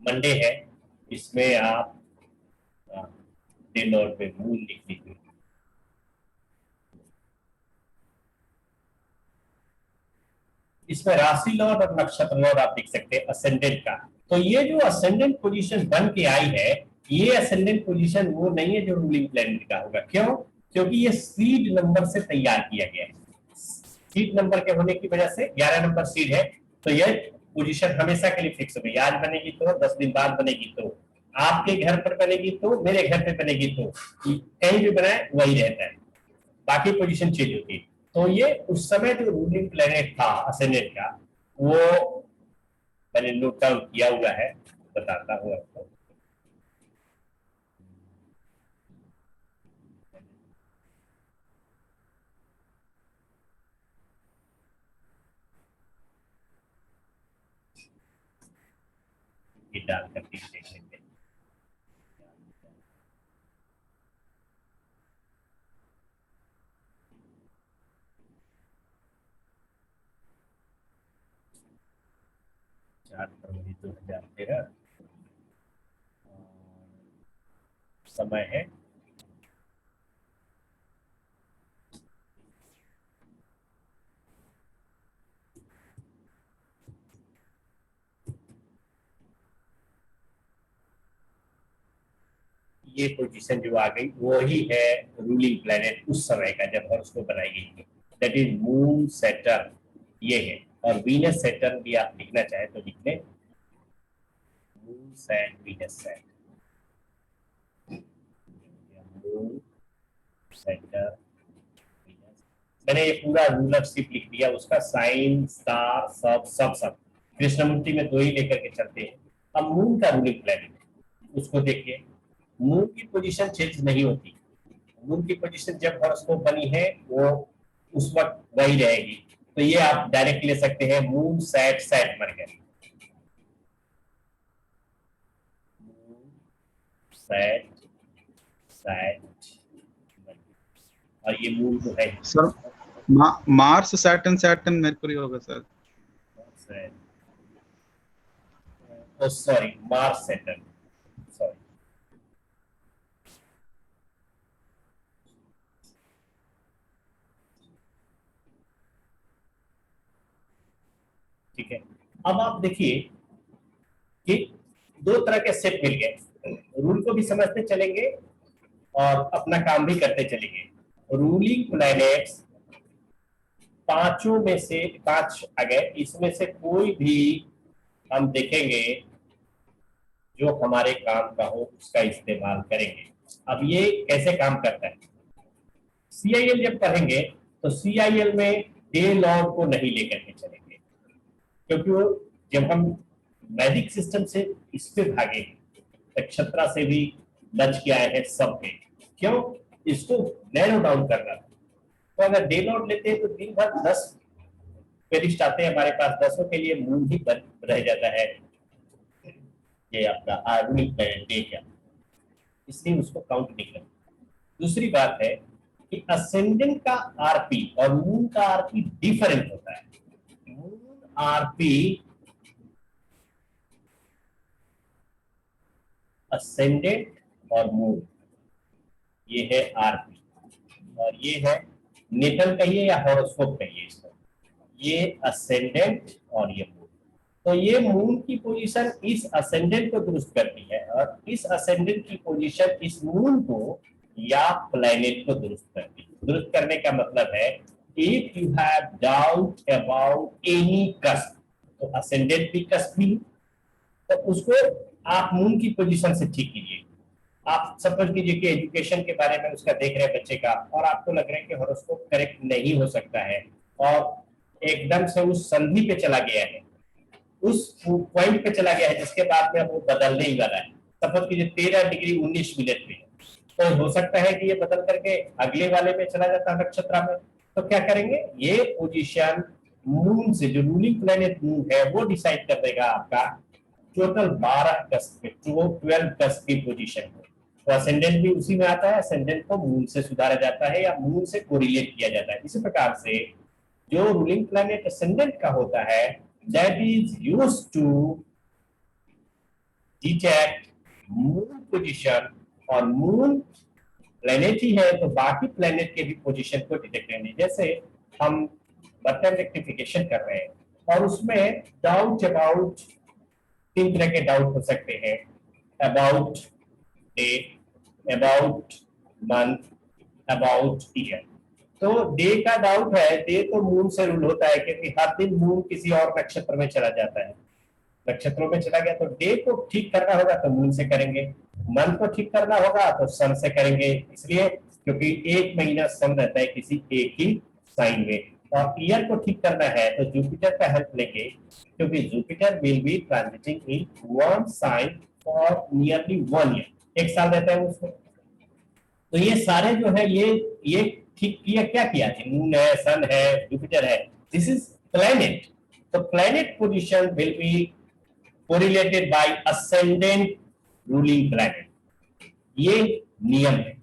मंडे है, इसमें आप डे लॉर्ड में मून लिख लीजिए। इसमें राशि लॉर्ड और नक्षत्र लॉर्ड आप लिख सकते हैं असेंडेंट का। तो ये जो असेंडेंट पोजीशन बन के आई है, ये असेंडेंट पोजीशन वो नहीं है जो रूलिंग प्लैनेट का होगा। क्यों? क्योंकि ये सीड नंबर से तैयार किया गया है। सीड नंबर के होने की वजह से 11 नंबर सीड है, तो ये पोजीशन हमेशा के लिए फिक्स होगी। आज बनेगी तो 10 दिन बाद बनेगी, तो आपके घर पर बनेगी तो मेरे घर पे बनेगी, तो कहीं भी बनाए वही रहता है, बाकी पोजीशन चेंज होती है। तो ये उस समय जो रूलिंग प्लैनेट था असेंडेंट का, वो मैंने नोट डाउन किया हुआ है, बताता हूँ आपको। ये डाल कर देख लेंगे। फरवरी 2013 समय है ये पोजीशन जो आ गई वही है रूलिंग प्लैनेट उस समय का जब हॉरोस्कोप बनाई गई थी, दैट इज मून सैटर्न ये है। और वीनस सैटर्न भी आप लिखना चाहे तो लिख लें, moon Sat Venus Sat, moon Saturn Venus. मैंने ये पूरा रूलरशिप लिख दिया, उसका साइन स्टार सब कृष्णमूर्ति में 2 ही लेकर के चलते हैं। अब मून का रूलिंग प्लैनेट उसको देखिए, मून की पोजीशन चेंज नहीं होती। मून की पोजीशन जब हॉरोस्कोप बनी है वो उस वक्त वही रहेगी। तो ये आप डायरेक्ट ले सकते हैं, मून सैट सैट मर गए, मून सैट सैट, और ये मून तो है sir Mars Saturn Saturn Mercury होगा sir. Sorry Mars Saturn, sorry. ठीक है, अब आप देखिए कि 2 तरह के सेट मिल गए, रूल को भी समझते चलेंगे और अपना काम भी करते चलेंगे। रूलिंग प्लैनेट्स 5 में से 5 आ गए, इसमें से कोई भी हम देखेंगे जो हमारे काम का हो उसका इस्तेमाल करेंगे। अब ये कैसे काम करता है, CIL जब पढ़ेंगे तो CIL में डे लॉर्ड को नहीं लेकर के चलेंगे, क्योंकि वो जब हम वैदिक सिस्टम से इस पे भागे, नक्षत्रा से भी बच के आए हैं सब में, क्यों? इसको नैरो डाउन करना। तो अगर डे लॉर्ड लेते हैं तो दिन भर 10 पेरिस्ट आते हैं हमारे पास, 10 के लिए मून ही रह जाता है ये आपका रूलिंग प्लैनेट डे क्या, इसलिए उसको काउंट नहीं करना। दूसरी बात है कि असेंडेंट का आरपी और मून का आरपी डिफरेंट होता है। मून आरपी असेंडेंट और मून, ये है आरपी, और ये है नेटल कहिए या हॉरोस्कोप कहिए इसको, ये असेंडेंट और ये मून। तो ये मून की पोजीशन इस असेंडेंट को दुरुस्त करती है, और इस असेंडेंट की पोजीशन इस मून को या प्लैनेट को दुरुस्त करती है। दुरुस्त करने का मतलब है if you have doubt about any cusp, तो असेंडेंट भी कस्प भी, तो उसको आप मून की पोजीशन से ठीक कीजिए। आप सपोज कीजिए कि एजुकेशन के बारे में उसका देख रहे हैं बच्चे का, और आपको लग रहा है कि हॉरोस्कोप करेक्ट नहीं हो सकता है, और एकदम से उस संधि पे चला गया है, उस पॉइंट पे चला गया है जिसके बाद में अब वो बदलने ही वाला है। सपोज कीजिए 13 डिग्री 19 मिनट पे, तो हो सकता है कि ये बदल करके अगले वाले में चला जाता है नक्षत्र में। तो क्या करेंगे, ये पोजीशन मून से, जो रूलिंग प्लेनेट मून है वो डिसाइड कर देगा आपका टोटल 12 कस्ट पे 12 कस्ट की पोजीशन को। तो असेंडेंट भी उसी में आता है, असेंडेंट को मून से सुधारा जाता है या मून से कोरिलेट किया जाता है। इसी प्रकार से जो रूलिंग प्लैनेट असेंडेंट का होता है that is used to detect moon position, और मून प्लैनेट ही है तो बाकी प्लैनेट के भी पोजीशन को डिटेक्ट करने। जैसे हम बटन रेक्टिफिकेशन कर रहे हैं और उसमें डाउट अबाउट 3 तरह के डाउट हो सकते हैं, about day, about month, about year. तो डे का डाउट है, डे तो मून से रूल होता है क्योंकि हर दिन मून किसी और नक्षत्र में चला जाता है, नक्षत्रों में चला गया, तो डे को ठीक करना होगा तो मून से करेंगे, मंथ को ठीक करना होगा तो सन से करेंगे, इसलिए क्योंकि एक महीना सन रहता है किसी एक ही साइन में। और ईयर को ठीक करना है तो जुपिटर का हेल्प लेंगे क्योंकि Jupiter will be transiting in one sine for nearly 1 year, 1 साल रहता है उसमें। तो ये सारे जो है ये ठीक किया, क्या किया है, मून है, सन है, जुपिटर है, दिस इज प्लैनेट। तो planet position will be correlated by ascendant ruling planet, ये नियम है।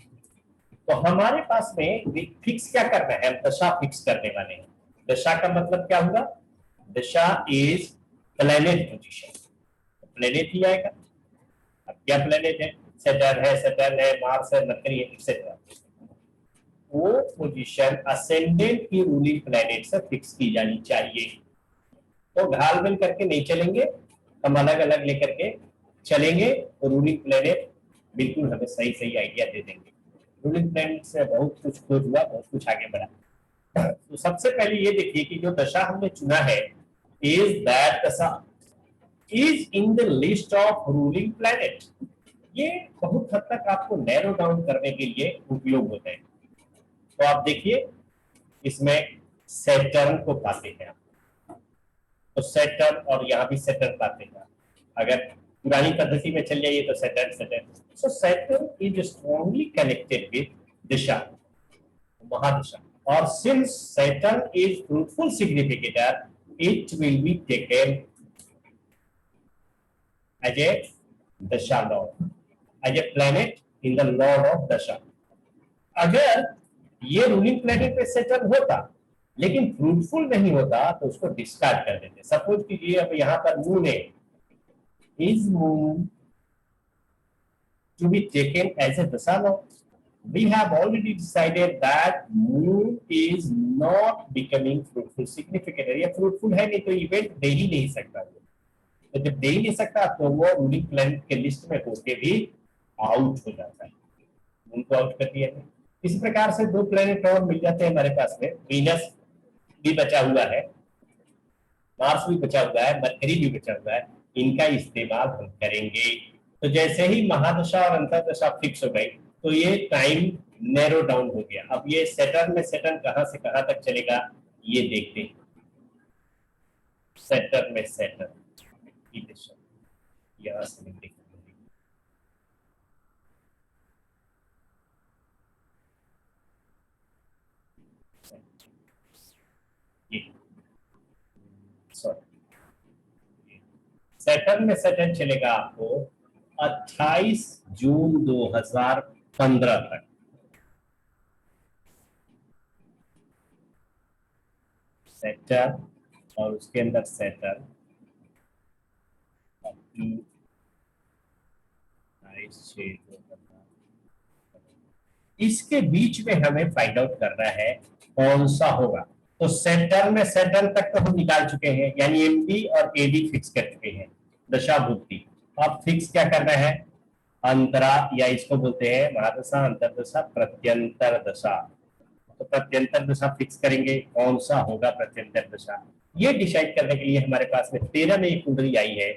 तो हमारे पास में फिक्स क्या करना है, हम दशा फिक्स करने वाले हैं। दशा का मतलब क्या होगा, दशा इज प्लैनेट पोजीशन, प्लैनेट ही आएगा। अब क्या प्लैनेट है, सैटर्न है, मार्स है, मरकरी है, एक्सेट्रा। वो पोजीशन असेंडेंट की रूलिंग प्लैनेट से फिक्स की जानी चाहिए। तो घाल-मिल करके नहीं चलेंगे, हम अलग अलग लेकर के चलेंगे तो रूलिंग प्लैनेट बिल्कुल हमें सही सही आइडिया दे देंगे। रूलिंग प्लैनेट से बहुत कुछ खोज हुआ, बहुत कुछ आगे बढ़ा। तो सबसे पहले ये देखिए कि जो दशा हमने चुना है, इज दैट दशा is in the list of ruling planet. ये बहुत हद तक आपको नैरो डाउन करने के लिए उपयोग होते हैं। तो आप देखिए इसमें सैटर्न को पाते हैं, तो सैटर्न, और यहाँ भी सैटर्न पाते हैं। अगर पुरानी पद्धति में चल जाइए तो Saturn. So Saturn is strongly connected with दिशा, महादिशा, और since Saturn is fruitful significator, it will be taken as a दशा lord, as a planet in the lord of दशा। अगर ये रूलिंग प्लैनेट पे सैटर्न होता लेकिन फ्रूटफुल नहीं होता तो उसको डिस्कार्ड कर देते। सपोज कीजिए अब यहाँ पर मून है, is moon to be taken as a दशा lord? We have already decided that moon is not becoming fruitful significant। ये fruitful है नहीं तो इवेंट दे ही नहीं सकता, तो जब दे ही नहीं सकता तो वो रूलिंग प्लैनेट के लिस्ट में होके भी आउट हो जाता है, मून को आउट कर दिया है। इसी प्रकार से 2 प्लैनेट और मिल जाते हैं हमारे पास में, वीनस भी बचा हुआ है, मार्स भी बचा हुआ है, मरकरी भी बचा हुआ है, इनका इस्तेमाल हम करेंगे। तो जैसे ही महादशा और अंतर्दशा फिक्स हो गई तो ये टाइम नैरो डाउन हो गया। अब ये सैटर्न में सैटर्न कहां से कहां तक चलेगा ये देखते हैं। सैटर्न में सैटर्न की दिशा यहां से देखते हैं, सैटर्न में सैटर्न चलेगा आपको 28 जून 2015 तक। सैटर्न और उसके अंदर सैटर्न, इसके बीच में हमें फाइंड आउट करना है कौन सा होगा। तो सैटर्न में सैटर्न तक तो हम निकाल चुके हैं, यानी एमडी और एडी फिक्स कर चुके हैं, दशा भुक्ति। अब फिक्स क्या करना है, अंतरा, या इसको बोलते हैं महादशा, अंतरदशा, प्रत्यंतर दशा। तो प्रत्यंतर दशा फिक्स करेंगे, कौन सा होगा प्रत्यंतर दशा, ये डिसाइड करने के लिए हमारे पास में 13 में एक कुंडली आई है।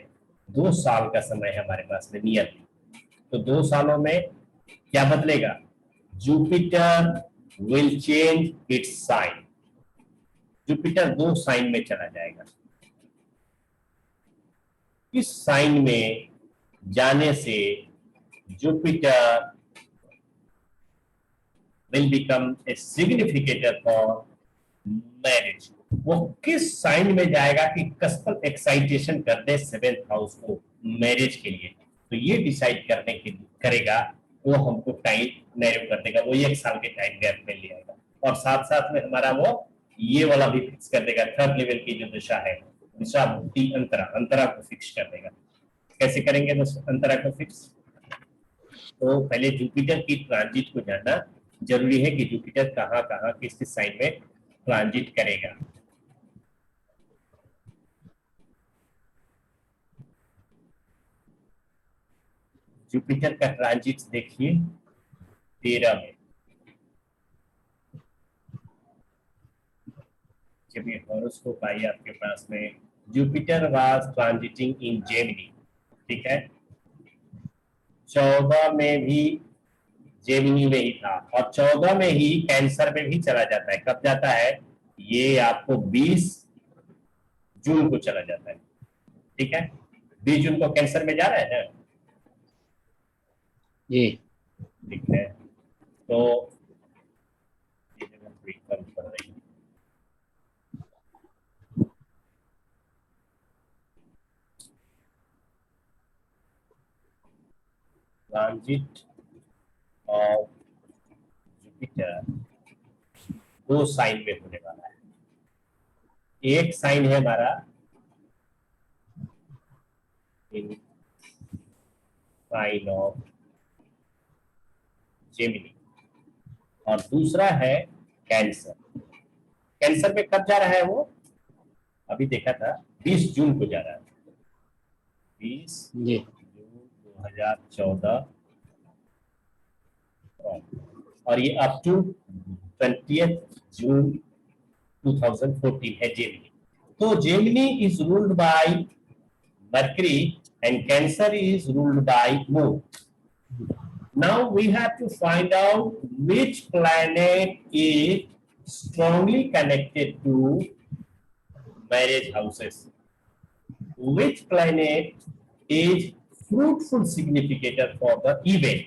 2 साल का समय है हमारे पास में नियत। तो 2 सालों में क्या बदलेगा, Jupiter will change its sign, Jupiter 2 sign में चला जाएगा। इस साइन में जाने से Jupiter will become a significator for marriage. वो किस साइन में जाएगा कि कस्टम एक्साइटेशन कर दे 7th हाउस को मैरिज के लिए, तो ये डिसाइड करने के लिए करेगा, वो हमको टाइम नैरो कर देगा, वो 1 साल के टाइम गैप में ले आएगा। और साथ साथ में हमारा वो ये वाला भी फिक्स कर देगा, 3rd लेवल की जो दिशा है, दिशा भुक्ति अंतरा, अंतरा को फिक्स कर देगा। कैसे करेंगे अंतरा को फिक्स? तो पहले जुपिटर की ट्रांजिट को जानना जरूरी है कि जुपिटर कहाँ कहाँ किस साइन में ट्रांजिट करेगा। जुपिटर का ट्रांजिट देखिए 13 में, जब ये हॉरोस्कोप आई आपके पास में, Jupiter was transiting in Gemini, ठीक है। 14 में भी जेमिनी में ही था और 14 में ही कैंसर में भी चला जाता है। कब जाता है? ये आपको 20 जून को चला जाता है, ठीक है। 20 जून को कैंसर में जा रहा है ना, जी ठीक है। तो ये जगह थोड़ी कम पड़ रही है, ट्रांजिट ऑफ जुपिटर 2 साइन में होने वाला है। एक साइन है हमारा इन साइन ऑफ जेमिनी और दूसरा है कैंसर। कैंसर में कब जा रहा है वो? अभी देखा था 20 जून को जा रहा है, 20 जी जून 2014 और ये अप टू 20th जून 2014 है जेमिनी। तो Gemini is ruled by mercury and cancer is ruled by moon. Now we have to find out which planet is strongly connected to marriage houses. Which planet is fruitful significator for the event?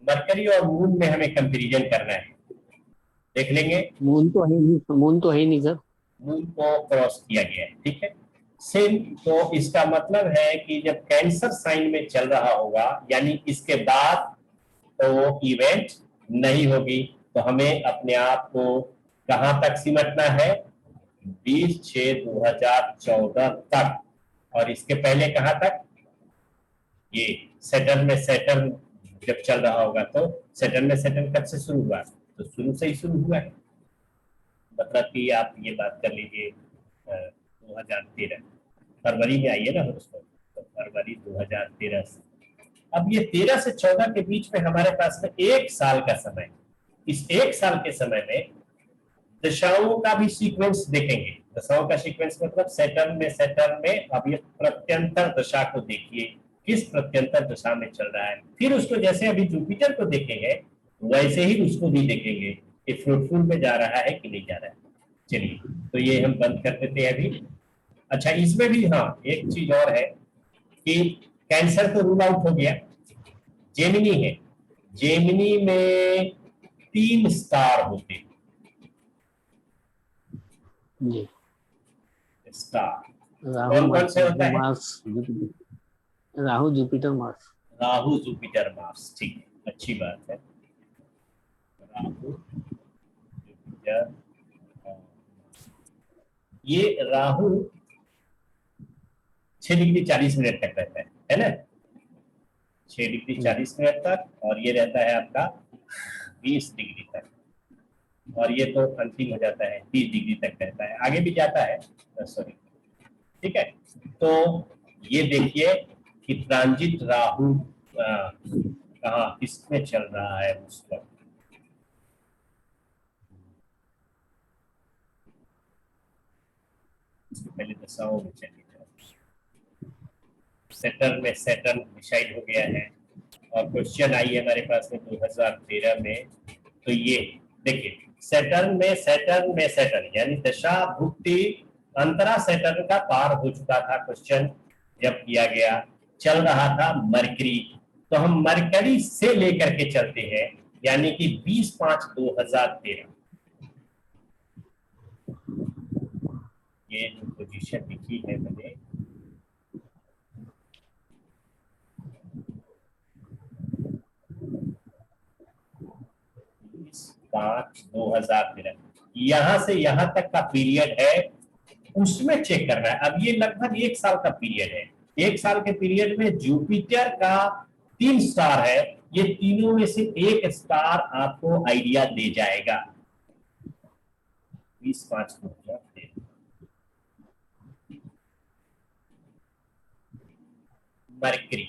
Mercury और मून में हमें कंपैरिजन करना है, देख लेंगे। मून तो है नहीं, मून तो है नहीं सर। मून को क्रॉस किया गया है, ठीक है। सेम, तो इसका मतलब है कि जब कैंसर साइन में चल रहा होगा, यानी इसके बाद तो इवेंट नहीं होगी, तो हमें अपने आप को कहां तक सिमटना है? 20/6/2014 तक। और इसके पहले कहां तक? ये सैटर्न में सेटर्न जब चल रहा होगा, तो सैटर्न में सेटर्न कब से शुरू हुआ? तो शुरू से ही शुरू हुआ है, मतलब कि आप ये बात कर लीजिए 2013 फरवरी में आई है ना उसको, तो फरवरी 2013 से। अब ये 13 से 14 के बीच में हमारे पास में 1 साल का समय। इस 1 साल के समय में दशाओं का भी सीक्वेंस देखेंगे। दशाओं का सीक्वेंस मतलब सेटर्न में अब ये प्रत्यंतर दशा को देखिए, किस प्रत्यंतर दशा में चल रहा है। फिर उसको जैसे अभी जुपिटर को देखेंगे वैसे ही उसको भी देखेंगे कि फ्रूटफुल में जा रहा है कि नहीं जा रहा है। चलिए, तो ये हम बंद कर देते हैं अभी। अच्छा, इसमें भी हाँ एक चीज और है कि कैंसर तो रूल आउट हो गया, जेमिनी है। जेमिनी में 3 स्टार होते हैं, जी स्टार राहु कौन कौन से होता है? Mars Rahu Jupiter Mars. Rahu Jupiter Mars, ठीक है, अच्छी बात है। राहु जुपिटर, ये राहु 6 डिग्री 40 मिनट तक रहता है ना, 6 डिग्री 40 मिनट तक, और ये रहता है आपका 20 डिग्री तक, और ये तो अंतिम हो जाता है 30 डिग्री तक रहता है, आगे भी जाता है, सॉरी, ठीक है। तो ये देखिए कि ट्रांजिट राहु कहाँ किसमें चल रहा है उस वक्त। इसके पहले दशाओं में चलिए, सैटर्न में सेटर्न डिसाइड हो गया है, और क्वेश्चन आई है हमारे पास में 2013 में। तो ये देखिए सैटर्न में सैटर्न यानी दशा भुक्ति अंतरा सैटर्न का पार हो चुका था क्वेश्चन जब किया गया, चल रहा था मरकरी। तो हम मरकरी से लेकर के चलते हैं, यानी कि 20/5/2013 ये जो पोजीशन लिखी है मैंने, पांच 2013 यहां से यहां तक का पीरियड है, उसमें चेक करना है। अब ये लगभग 1 साल का पीरियड है। 1 साल के पीरियड में जुपिटर का 3 स्टार है, ये तीनों में से एक स्टार आपको आइडिया दे जाएगा। 20/5/2013 मरकरी,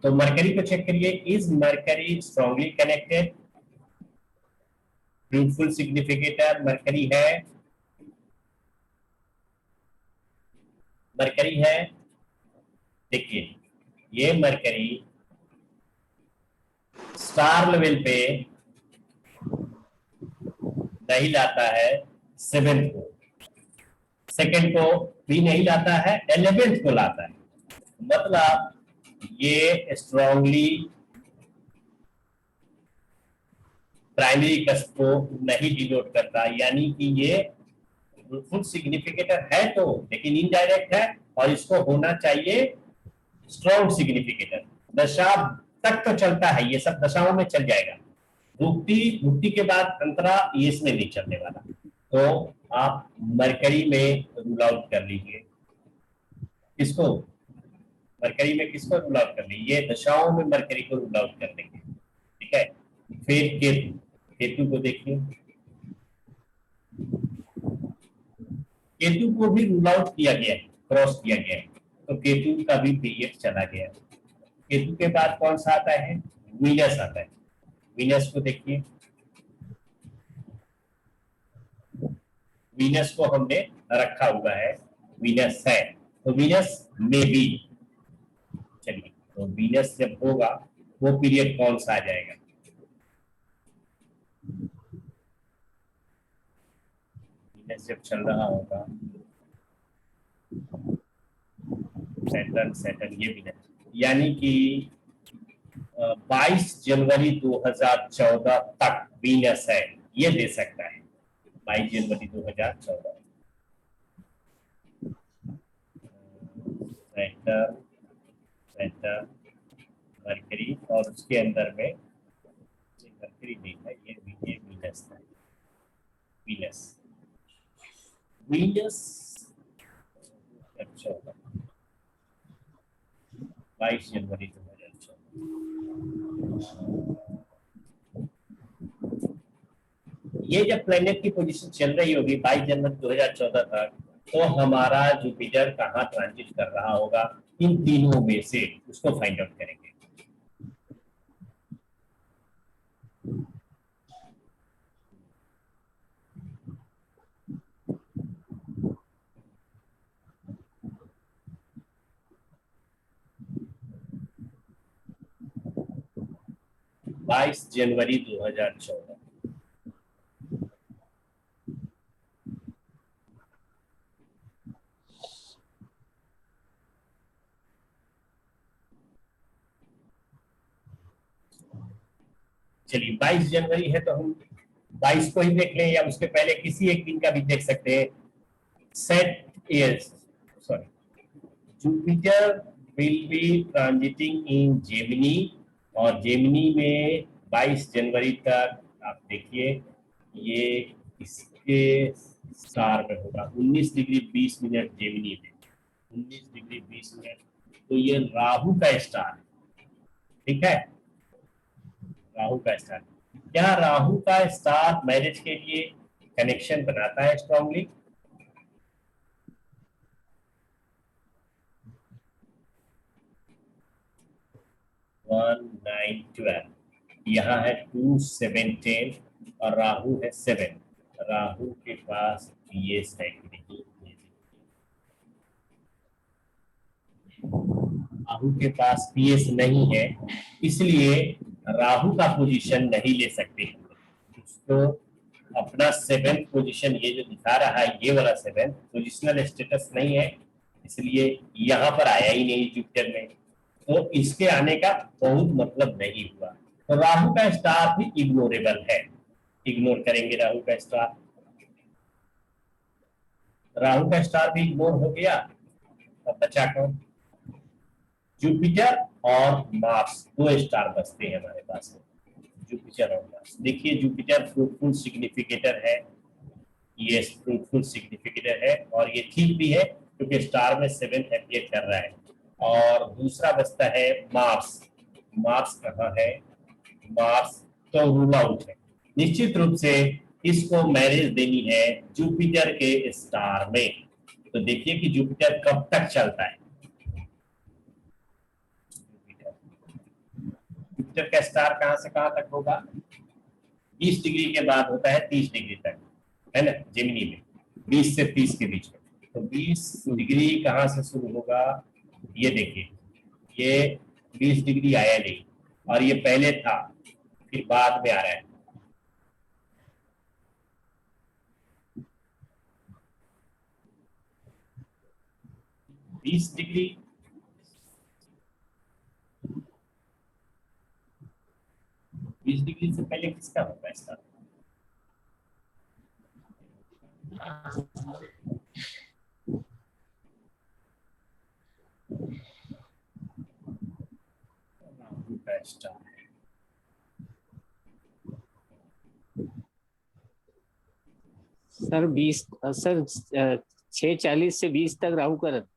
तो मरकरी को चेक करिए। Is mercury strongly connected? Fruitful significator mercury है, मरकरी है। देखिए ये मरकरी स्टार लेवल पे नहीं लाता है 7th को, 2nd को भी नहीं लाता है, 11th को लाता है। मतलब ये स्ट्रांगली प्राइमरी कस्ट को नहीं डिनोट करता, यानी कि ये फुल सिग्निफिकेटर है तो, लेकिन इनडायरेक्ट है और इसको होना चाहिए स्ट्रॉन्ग सिग्निफिकेटर। दशा तक तो चलता है, ये सब दशाओं में चल जाएगा। भुक्ति के बाद अंतरा ये इसमें नहीं चलने वाला, तो आप मरकरी में रूल आउट कर लीजिए। किसको मरकरी में किसको रूल आउट कर लीजिए? दशाओं में मरकरी को रूल आउट कर देंगे, ठीक है। फिर केतु, केतु को देखिए, केतु को भी रूल आउट किया गया है, क्रॉस किया गया है, तो केतु का भी पीरियड चला गया। केतु के बाद कौन सा आता है? वीनस आता है। वीनस को देखिए, वीनस को हमने रखा हुआ है, वीनस है, तो वीनस में भी, चलिए तो वीनस जब होगा वो पीरियड कौन सा आ जाएगा? वीनस जब चल रहा होगा, सैटर्न ये वीनस, यानी कि 22 जनवरी 2014 तक वीनस है, ये दे सकता है। 22 जनवरी 2014 सैटर्न मरकरी, और उसके अंदर में मरकरी नहीं है, ये वीनस है। वीनस 22 जनवरी 2014 ये जब प्लेनेट की पोजीशन चल रही होगी 22 जनवरी 2014 तक, तो हमारा जुपिटर कहाँ ट्रांजिट कर रहा होगा, इन तीनों में से उसको फाइंड आउट करेंगे। बाईस जनवरी 2014 चलिए 22 जनवरी है तो हम 22 को ही देख लें, या उसके पहले किसी एक दिन का भी देख सकते हैं। Jupiter will be transiting in Gemini, और जेमिनी में 22 जनवरी तक आप देखिए ये इसके स्टार में होगा 19 डिग्री 20 मिनट जेमिनी में, 19 डिग्री 20 मिनट, तो ये राहु का स्टार है, ठीक है, राहु का स्टार। क्या राहु का स्टार मैरिज के लिए कनेक्शन बनाता है स्ट्रांगली? यहाँ है 2 7 10 और राहु है 7, राहु के पास पीएस है, राहु के पास पीएस नहीं है, इसलिए राहु का पोजीशन नहीं ले सकते। उसको अपना 7th पोजीशन ये जो दिखा रहा है, ये वाला 7th पोजिशनल स्टेटस नहीं है, इसलिए यहाँ पर आया ही नहीं जुपिटर में, तो इसके आने का बहुत मतलब नहीं हुआ। तो राहु का स्टार भी इग्नोरेबल है, इग्नोर करेंगे राहु का स्टार। राहु का स्टार भी इग्नोर हो गया। अब बचा कौन? जुपिटर और मार्स, दो स्टार बचते हैं हमारे पास, जुपिटर और मार्स। देखिए जुपिटर फ्रूटफुल सिग्निफिकेटर है, ये फ्रूटफुल सिग्निफिकेटर है, और ये ठीक भी है क्योंकि स्टार में 7th अपीयर कर रहा है। और दूसरा बचता है मार्स। मार्स कहाँ है? मार्स तो रूल आउट है। निश्चित रूप से इसको मैरिज देनी है जुपिटर के स्टार में। तो देखिए कि जुपिटर कब तक चलता है। जुपिटर का स्टार कहां से कहां तक होगा? 20 डिग्री के बाद होता है 30 डिग्री तक, है ना, जेमिनी में 20 से 30 के बीच में। तो 20 डिग्री कहां से शुरू होगा? ये देखिए, ये 20 डिग्री आया नहीं, और ये पहले था, फिर बाद में आ रहा है। बीस डिग्री से पहले किसका होगा इसका? राहु का स्टार है। सर 20 सर 6:40 से 20 तक राहु का रहता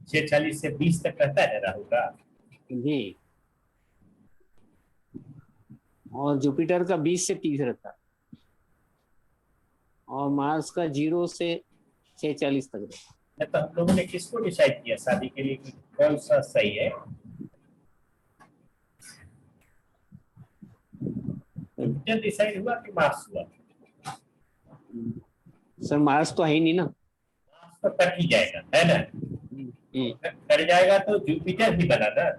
6:40 से 20 तक रहता है राहु का जी, और जुपिटर का 20 से 30 रहता है, और मार्स का 0 से 6:40 तक रहता। तो हम लोगों ने किसको डिसाइड किया शादी के लिए कि कौन सा सही है? जुपिटर डिसाइड हुआ कि मार्स हुआ? सर मार्स तो है ही नहीं ना। मार्स तो कट ही जाएगा, है ना, कट जाएगा तो जुपिटर ही बना ना।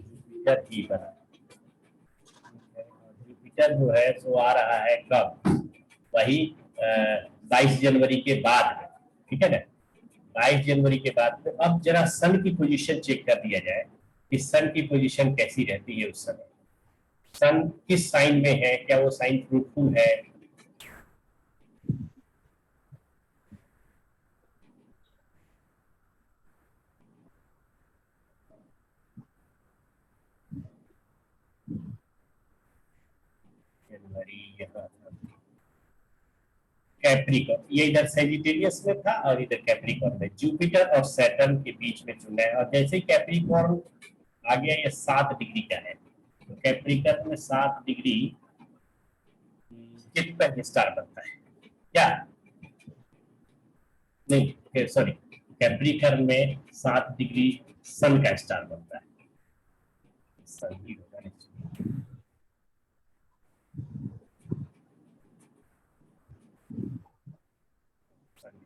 जुपिटर ही बना। जुपिटर जो है सो आ रहा है कब? वही 22 जनवरी के बाद, ठीक है ना, 22 जनवरी के बाद। तो अब जरा सन की पोजीशन चेक कर दिया जाए कि सन की पोजीशन कैसी रहती है उस समय। सन किस साइन में है, क्या वो साइन फ्रूटफुल है? कैप्रिकॉर्न, ये इधर सेजिटेरियस में था और इधर कैप्रिकॉर्न में। जुपिटर और सैटर्न के बीच में चुना है, और जैसे ही कैप्रिकॉर्न आ गया, ये 7 डिग्री का है। तो कैप्रिकॉर्न में 7 डिग्री कितना स्टार बनता है क्या? नहीं सॉरी, कैप्रिकॉर्न में 7 डिग्री सन का स्टार बनता है। सन ही होगा निश्चित।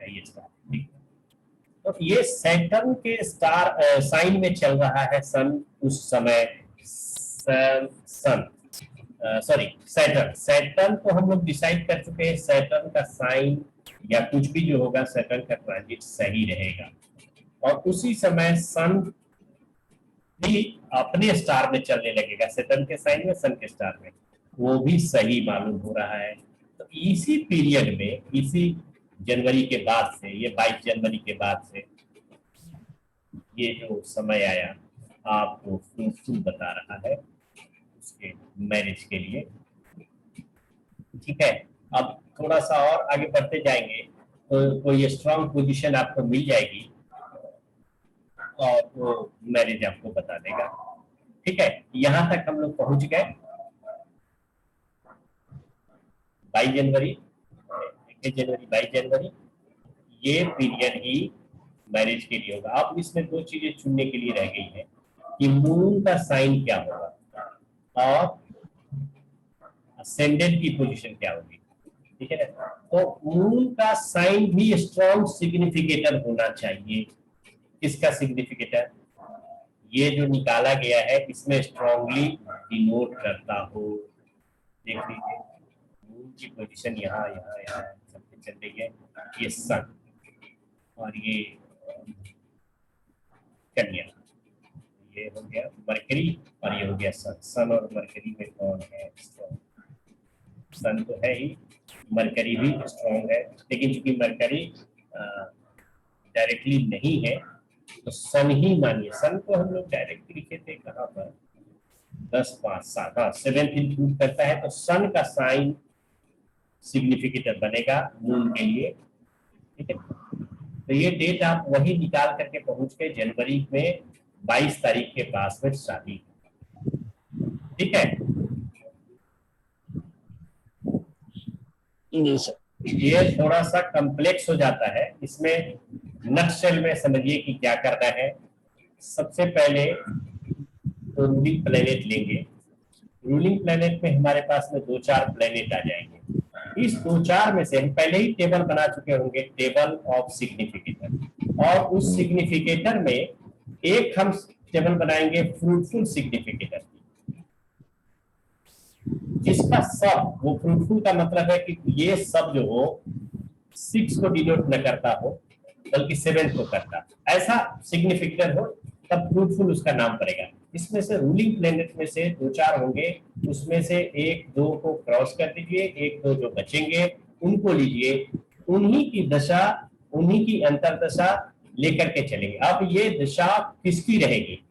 ये स्टार, तो ये सैटर्न के स्टार साइन में चल रहा है सन उस समय। सैटर्न को हम लोग डिसाइड कर चुके हैं, सैटर्न का साइन या कुछ भी जो होगा, सैटर्न का ट्रांजिट सही रहेगा। और उसी समय सन भी अपने स्टार में चलने लगेगा, सैटर्न के साइन में, सन के स्टार में, वो भी सही मालूम हो रहा है। तो इसी पीरियड में, इसी जनवरी के बाद से, ये 22 जनवरी के बाद से ये जो समय आया आपको फ्रूटफुल बता रहा है उसके मैरिज के लिए, ठीक है। अब थोड़ा सा और आगे बढ़ते जाएंगे तो कोई स्ट्रांग पोजीशन आपको मिल जाएगी और वो मैरिज आपको बता देगा, ठीक है। यहां तक हम लोग पहुंच गए। 22 जनवरी, 21 जनवरी, 22 जनवरी, ये पीरियड ही मैरिज के लिए होगा। अब इसमें दो चीजें चुनने के लिए रह गई है कि मून का साइन क्या होगा और असेंडेंट की पोजीशन क्या होगी, ठीक है ना। तो मून का साइन भी स्ट्रॉन्ग सिग्निफिकेटर होना चाहिए। किसका सिग्निफिकेटर? ये जो निकाला गया है इसमें स्ट्रांगली डिनोट करता हो। देख लीजिए मून की पोजीशन यहाँ यहाँ यहाँ सबसे चल रही है, ये सन और ये कन्या, ये हो गया मरकरी और ये हो गया सन। सन और मरकरी में कौन है स्ट्रॉन्ग? सन तो है ही, मरकरी भी स्ट्रॉन्ग है, लेकिन चूंकि मरकरी डायरेक्टली नहीं है तो सन ही मानिए। सन को हम लोग डायरेक्ट लिखे थे कहाँ पर, 10 5 7, हाँ 7th इंक्लूड करता है तो सन का साइन सिग्निफिकेटर बनेगा मून के लिए। ठीक है, तो ये डेट आप वही निकाल करके पहुंच गए जनवरी में 22 तारीख के पास में शादी। ठीक है, जी सर। ये थोड़ा सा कॉम्प्लेक्स हो जाता है, इसमें नक्शल में समझिए कि क्या करना है। सबसे पहले तो रूलिंग प्लेनेट लेंगे। रूलिंग प्लेनेट में हमारे पास में 2-4 प्लेनेट आ जाएंगे। इस 2-4 में से हम पहले ही टेबल बना चुके होंगे, टेबल ऑफ सिग्निफिकेटर, और उस सिग्निफिकेटर में एक हम टेबल बनाएंगे फ्रूटफुल सिग्निफिकेटर, जिसका सब, वो फ्रूटफुल का मतलब है कि ये सब जो हो 6 को डिनोट न करता हो बल्कि 7 को करता, ऐसा सिग्निफिकेटर हो तब फ्रूटफुल उसका नाम पड़ेगा। इसमें से रूलिंग प्लेनेट में से 2-4 होंगे, उसमें से 1-2 को क्रॉस कर दीजिए, 1-2 जो बचेंगे उनको लीजिए, उन्हीं की दशा, उन्हीं की अंतरदशा लेकर के चलेंगे। अब ये दशा किसकी रहेगी,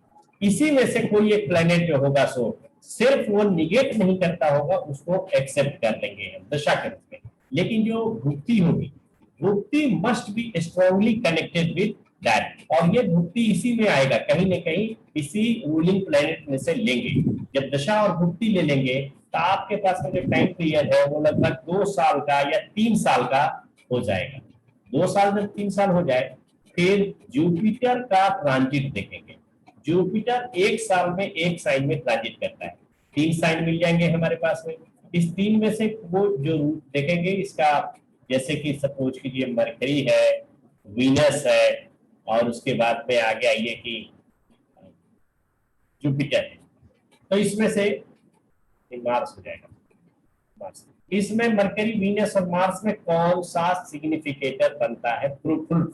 इसी में से कोई एक प्लेनेट जो होगा सो सिर्फ वो निगेट नहीं करता होगा, उसको एक्सेप्ट कर लेंगे हम दशा के रूप में। लेकिन जो भुक्ति होगी, भुक्ति must be strongly connected with that, और ये भुक्ति इसी में आएगा, कहीं ना कहीं इसी रूलिंग प्लेनेट में से लेंगे। जब दशा और भुक्ति ले लेंगे तो आपके पास में जो टाइम पीरियड है वो लगभग 2 साल का या 3 साल का हो जाएगा। 2 साल जब 3 साल हो जाए फिर जुपिटर का ट्रांजिट देखेंगे। जुपिटर 1 साल में 1 साइन में ट्रांजिट करता है, 3 साइन मिल जाएंगे हमारे पास में। इस 3 में से वो जो देखेंगे इसका, जैसे कि सपोज कीजिए मरकरी है, वीनस है, और उसके बाद में आगे आइए कि जुपिटर है, तो इसमें से मार्स हो जाएगा। मार्स, इसमें मरकरी, वीनस और मार्स में कौन सा सिग्निफिकेटर बनता है फ्रूटफुल,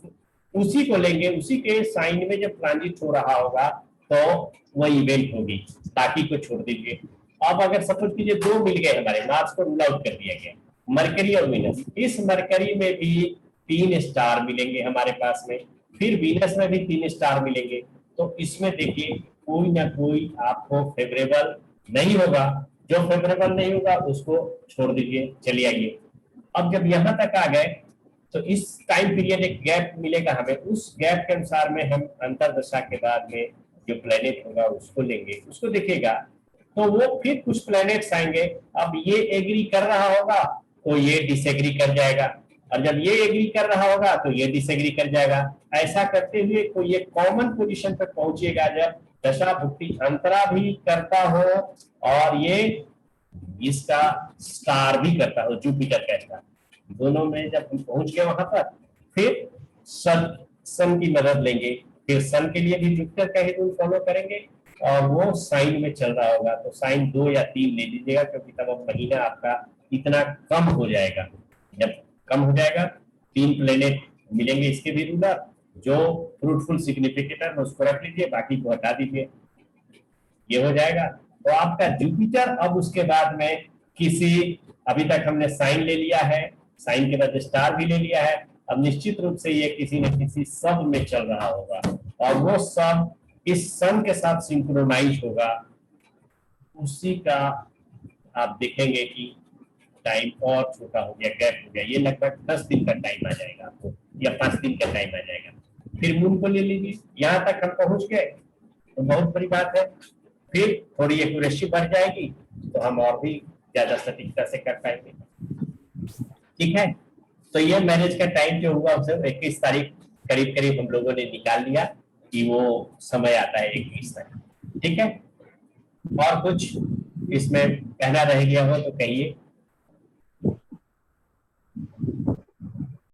उसी को लेंगे। उसी के साइन में जब ट्रांजिट हो रहा होगा तो वह इवेंट होगी, बाकी को छोड़ दीजिए। अब अगर सपोज कीजिए 2 मिल गए हमारे, मार्स को रूल आउट कर दिया गया, मरकरी और वीनस, इस मरकरी में भी 3 स्टार मिलेंगे हमारे पास में, फिर वीनस में भी 3 स्टार मिलेंगे, तो इसमें देखिए कोई ना कोई आपको फेवरेबल नहीं होगा। जो फेवरेबल नहीं होगा उसको छोड़ दीजिए, चलिए आइए। अब जब यहां तक आ गए तो इस टाइम पीरियड एक गैप मिलेगा हमें, उस गैप के अनुसार में हम अंतरदशा के बाद में जो प्लेनेट होगा उसको लेंगे, उसको देखिएगा तो वो फिर कुछ प्लेनेट्स आएंगे। अब ये एग्री कर रहा होगा तो ये डिसएग्री कर जाएगा, और जब ये एग्री कर रहा होगा तो ये डिसएग्री कर जाएगा। ऐसा करते हुए कोई एक कॉमन पोजीशन पर पहुंचिएगा जब दशा भुक्ति अंतरा भी करता हो और ये इसका स्टार भी करता हो, जुपिटर का स्टार, दोनों में जब हम पहुंच गए वहां पर फिर सन की मदद लेंगे। फिर सन के लिए भी जुपिटर का ही रूल फॉलो करेंगे और वो साइन में चल रहा होगा तो साइन 2 या 3 ले लीजिएगा, क्योंकि तब अब महीना आपका इतना कम हो जाएगा। जब कम हो जाएगा 3 प्लेनेट मिलेंगे इसके भी रूलर, जो फ्रूटफुल सिग्निफिकेटर उसको रख लीजिए, बाकी को हटा दीजिए, ये हो जाएगा। तो आपका जुपिटर अब उसके बाद में किसी, अभी तक हमने साइन ले लिया है, साइन के बाद स्टार भी ले लिया है, अब निश्चित रूप से ये किसी न किसी सब में चल रहा होगा और वो सब इस सन के साथ सिंक्रोनाइज होगा। उसी का आप देखेंगे कि टाइम और छोटा हो गया, गैप हो गया, ये लगभग 10 दिन का टाइम आ जाएगा आपको या 5 दिन का टाइम आ जाएगा। फिर मून को ले लीजिए, यहाँ तक हम पहुंच गए तो बहुत बड़ी बात है। फिर थोड़ी एक्यूरेसी बढ़ जाएगी तो हम और भी ज्यादा सटीकता से कर पाएंगे। ठीक है, तो ये मैरिज का टाइम जो हुआ उसे 21 तारीख करीब करीब हम लोगों ने निकाल लिया कि वो समय आता है 21 तारीख। ठीक है, और कुछ इसमें कहना रह गया हो तो कहिए।